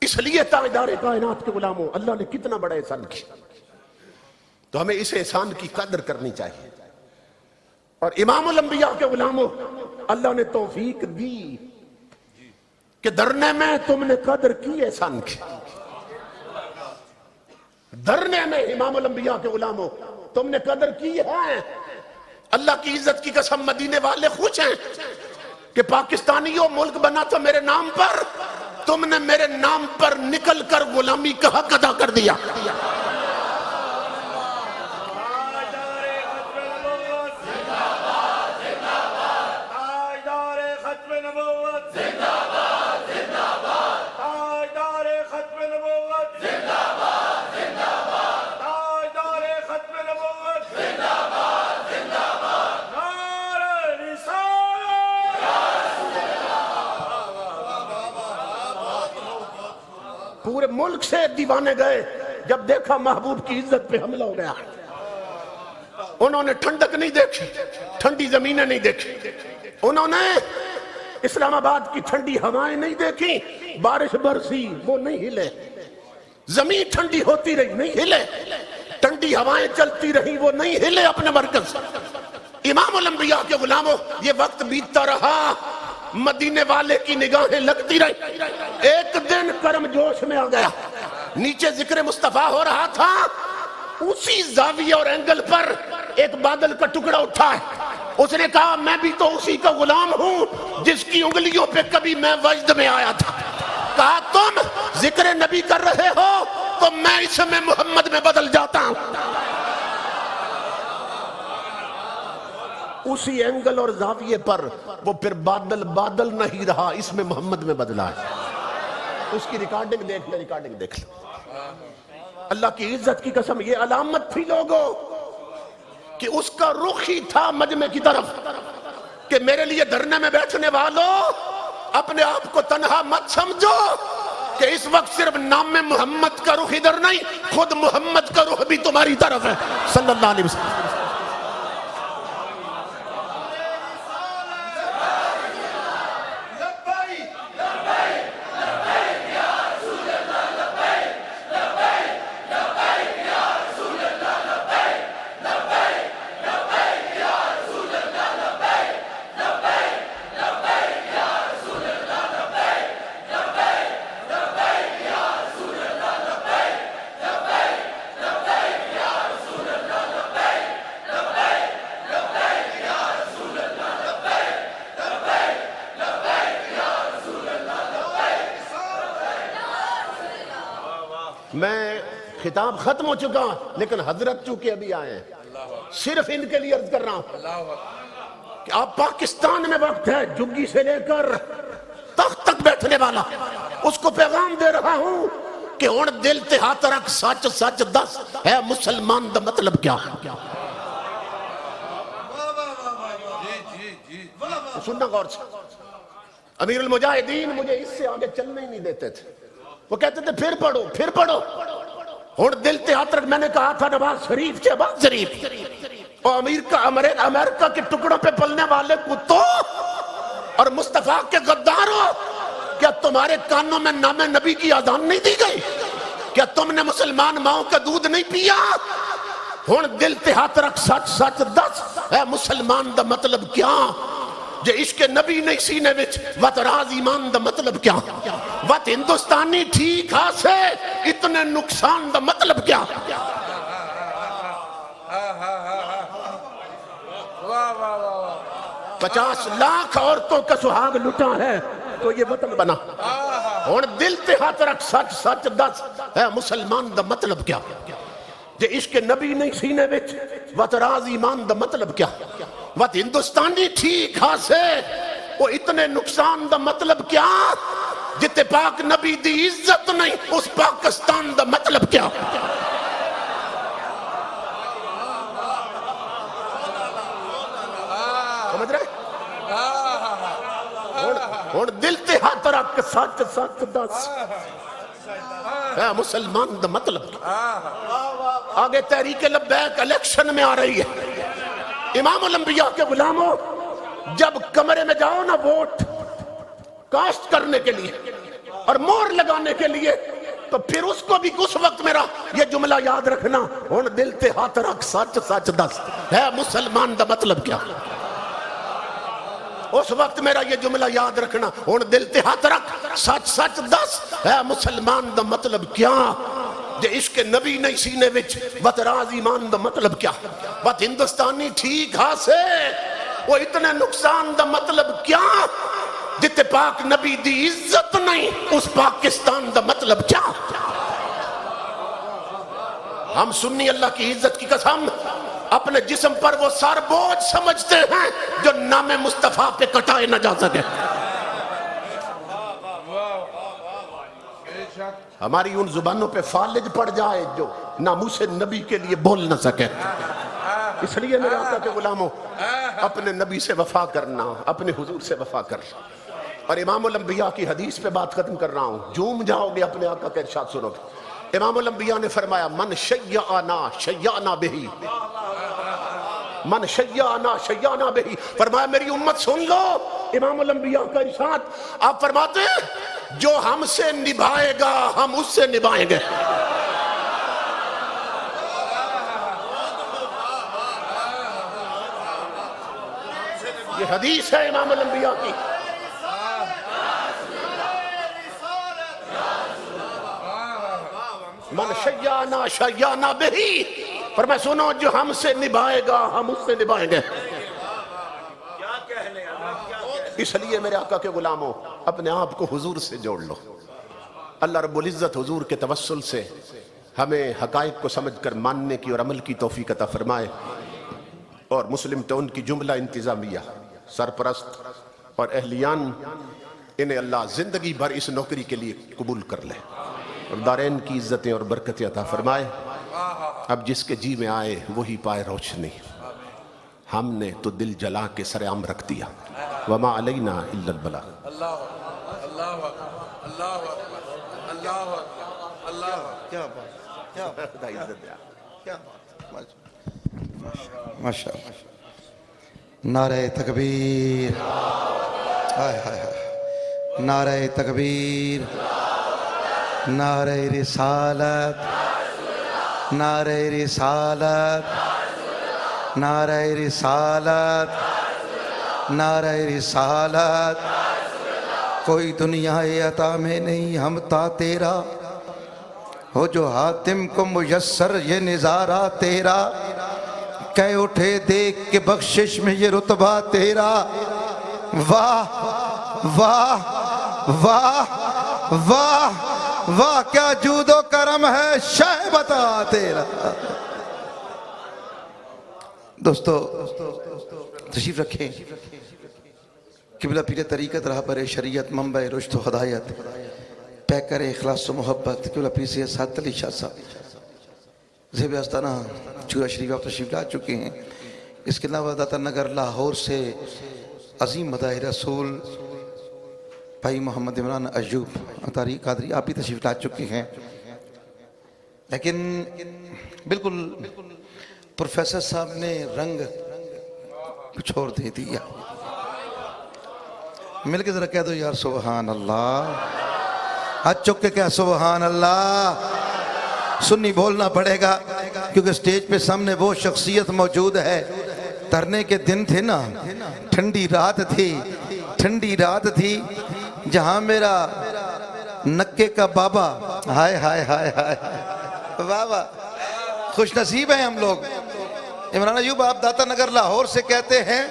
B: اس لیے تاجدار کائنات کے غلاموں اللہ نے کتنا بڑا احسان کیا، تو ہمیں اس احسان کی قدر کرنی چاہیے۔ اور امام الانبیاء کے غلاموں اللہ نے توفیق دی کہ درنے میں تم نے قدر کی احسان کی، درنے میں امام الانبیاء کے غلاموں تم نے قدر کی ہے۔ اللہ کی عزت کی قسم مدینے والے خوش ہیں کہ پاکستانیوں ملک بنا تو میرے نام پر، تم نے میرے نام پر نکل کر غلامی کا حق ادا کر دیا۔ پورے ملک سے دیوانے گئے جب دیکھا محبوب کی عزت پہ حملہ ہو گیا۔ انہوں نے ٹھنڈک نہیں دیکھی، ٹھنڈی زمینیں نہیں دیکھی، انہوں نے اسلام آباد کی ٹھنڈی ہوائیں نہیں دیکھی، بارش برسی وہ نہیں ہلے، زمین ٹھنڈی ہوتی رہی نہیں ہلے، ٹھنڈی ہوائیں چلتی رہی وہ نہیں ہلے اپنے مرکز۔ امام الانبیاء کے غلاموں یہ وقت بیتتا رہا، مدینے والے کی نگاہیں لگتی رہی۔ ایک دن کرم جوش میں آ گیا، نیچے ذکر مصطفیٰ ہو رہا تھا، اسی زاویہ اور اینگل پر ایک بادل کا ٹکڑا اٹھا ہے۔ اس نے کہا میں بھی تو اسی کا غلام ہوں جس کی انگلیوں پہ کبھی میں وجد میں آیا تھا۔ کہا تم ذکر نبی کر رہے ہو تو میں اس میں محمد میں بدل جاتا ہوں۔ اسی اینگل اور زاویے پر وہ پھر بادل نہیں رہا، اس میں محمد میں بدلا ہے۔ اس کی ریکارڈنگ دیکھ لیں، ریکارڈنگ دیکھ لیں۔ اللہ کی عزت کی قسم یہ علامت تھی لوگوں کہ اس کا رخ ہی تھا مجمع کی طرف کہ میرے لیے دھرنے میں بیٹھنے والوں اپنے آپ کو تنہا مت سمجھو کہ اس وقت صرف نام میں محمد کا رخ ادھر نہیں، خود محمد کا رخ بھی تمہاری طرف ہے صلی اللہ علیہ وسلم۔ خطاب ختم ہو چکا لیکن حضرت چونکہ ابھی آئے ہیں، صرف ان کے لیے عرض کر رہا ہوں کہ آپ پاکستان میں وقت ہے جگی سے لے کر تخت تک بیٹھنے والا، اس کو پیغام دے رہا ہوں کہ ہن دل تے ہاتھ رکھ، سچ سچ دس ہے مسلمان دا مطلب کیا؟ سننا غور سے، امیر المجاہدین مجھے اس سے آگے چلنے ہی نہیں دیتے تھے، وہ کہتے تھے پھر پڑھو پھر پڑھو، اور دل تے ہاتھ رکھ، میں نے کہا تھا نواز شریف شہباز شریف اور امریکہ کے ٹکڑوں پہ پلنے والے کتوں اور مصطفیٰ کے غداروں، کیا تمہارے کانوں میں نام نبی کی اذان نہیں دی گئی؟ کیا تم نے مسلمان ماؤں کا دودھ نہیں پیا؟ ہن دل تے ہاتھ رکھ، سچ سچ دس اے مسلمان دا مطلب کیا؟ جے عشق نبی نہیں سینے وچ وت راز ایمان دا مطلب کیا؟ وت ہندوستانی ٹھیک ہاسے اتنے نقصان دا مطلب کیا؟ 50 لاکھ عورتوں کا سہاگ لٹا ہے تو یہ وطن بنا، اور دل تے ہاتھ رکھ، سچ سچ دس اے مسلمان دا مطلب کیا؟ جے عشق نبی نہیں سینے وچ وت راز ایمان دا مطلب کیا؟ وت ہندوستانی ٹھیک ہاسے وہ اتنے نقصان دا مطلب کیا؟ جتے پاک نبی دی عزت نہیں اس پاکستان دا مطلب کیا؟ سمجھ رہے؟ اور دل تے ہاتھ رکھ، سچ سچ دس اے مسلمان دا مطلب کیا؟ آگے تحریک لبیک الیکشن میں آ رہی ہے، امام الانبیاء کے غلاموں جب کمرے میں جاؤ نا ووٹ کاسٹ کرنے کے لیے اور مور لگانے کے لیے، تو پھر اس کو بھی اس وقت میرا یہ جملہ یاد رکھنا، ہن دل تے ہاتھ رکھ، سچ سچ دس ہے مسلمان دا مطلب کیا؟ اس وقت میرا یہ جملہ یاد رکھنا، ہن دل تے ہاتھ رکھ، سچ سچ دس ہے مسلمان دا مطلب کیا؟ جے عشق نبی نہیں سینے وچ وت راز ایمان دا مطلب کیا؟ وت ہندوستانی ٹھیک ہاسے وہ اتنے نقصان دا مطلب کیا؟ جتے پاک نبی دی عزت نہیں اس پاکستان دا مطلب کیا؟ ہم سنی اللہ کی عزت کی قسم اپنے جسم پر وہ سر بوجھ سمجھتے ہیں جو نام مصطفیٰ پہ کٹائے نہ جا سکے۔ ہماری ان زبانوں پہ فالج پڑ جائے جو ناموس نبی کے لیے بول نہ سکے۔ اس لیے میرے آقا کے غلاموں اپنے نبی سے وفا کرنا، اپنے حضور سے وفا کرنا، اور امام الانبیاء کی حدیث پہ بات ختم کر رہا ہوں، جھوم جاؤ گے اپنے آقا کے ارشاد سنو گے۔ امام الانبیاء نے فرمایا من شیعنا شیعنا بہی، من شیعنا شیعنا بہی، فرمایا میری امت سن لو امام الانبیاء کا ارشاد، آپ فرماتے ہیں جو ہم سے نبھائے گا ہم اس سے نبھائیں گے۔ یہ حدیث ہے امام الانبیاء کی۔ من شیعنا شیعنا بہی، فرمایا سنو جو ہم سے نبھائے گا ہم اس سے نبھائیں گے۔ اس لیے میرے آقا کے غلاموں اپنے آپ کو حضور سے جوڑ لو۔ اللہ رب العزت حضور کے توسل سے ہمیں حقائق کو سمجھ کر ماننے کی اور عمل کی توفیق عطا فرمائے، اور مسلم ٹاؤن کی جملہ انتظامیہ، سرپرست اور اہلیان، انہیں اللہ زندگی بھر اس نوکری کے لیے قبول کر لے اور دارین کی عزتیں اور برکتیں عطا فرمائے۔ اب جس کے جی میں آئے وہی پائے روشنی، ہم نے تو دل جلا کے سر عام رکھ دیا، وما علینا الا البلاغ۔
C: اللہ اللہ اللہ اللہ اللہ،
A: کیا بات، کیا
B: خدا عزت دیا،
A: کیا بات، ماشاء اللہ۔ نعرہ تکبیر، ہائے ہائے ہائے، نعرہ تکبیر، نعرہ رسالت، نعرہ رسالت، نعرہ رسالت، نعرہ رسالت۔ کوئی دنیا عطا میں نہیں ہم تا تیرا، ہو جو حاتم کو میسر یہ نظارہ تیرا، کہہ اٹھے دیکھ کے بخشش میں یہ رتبہ تیرا۔ واہ واہ واہ واہ واہ کیا جود و کرم ہے شاہ بتا تیرا. دوستو تشریف رکھیں. قبلہ پیر طریقت راہبر شریعت منبع رشد و ہدایت پیکر اخلاص و محبت قبلہ پیر سید سعادت علی شاہ صاحب زیب آستانہ چورا شریف آپ تشریف لا چکے ہیں. اس کے علاوہ داتا نگر لاہور سے عظیم مداح رسول بھائی محمد عمران ایوب اطاری قادری آپ بھی تشریف لا چکے ہیں. لیکن بالکل پروفیسر صاحب نے رنگ کچھ اور دے دیا. مل کے ذرا کہہ دو یار سبحان اللہ. ہاتھ چک کے کہہ سبحان اللہ. سنی بولنا پڑے گا کیونکہ سٹیج پہ سامنے وہ شخصیت موجود ہے. دھرنے کے دن تھے نا, ٹھنڈی رات تھی جہاں میرا نکے کا بابا ہائے ہائے ہائے ہائے واہ واہ خوش نصیب ہیں ہم لوگ. عمران ایوب آپ داتا نگر لاہور سے کہتے ہیں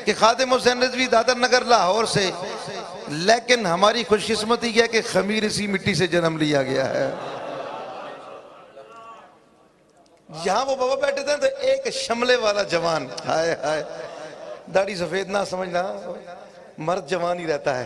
A: کہ خادم حسین رضوی داتا نگر لاہور سے, لیکن ہماری خوش قسمتی یہ ہے کہ خمیر اسی مٹی سے جنم لیا گیا ہے. یہاں وہ بابا بیٹھے تھے تو ایک شملے والا جوان, ہائے ہائے داڑھی سفید نہ سمجھنا, مرد جوان ہی رہتا ہے.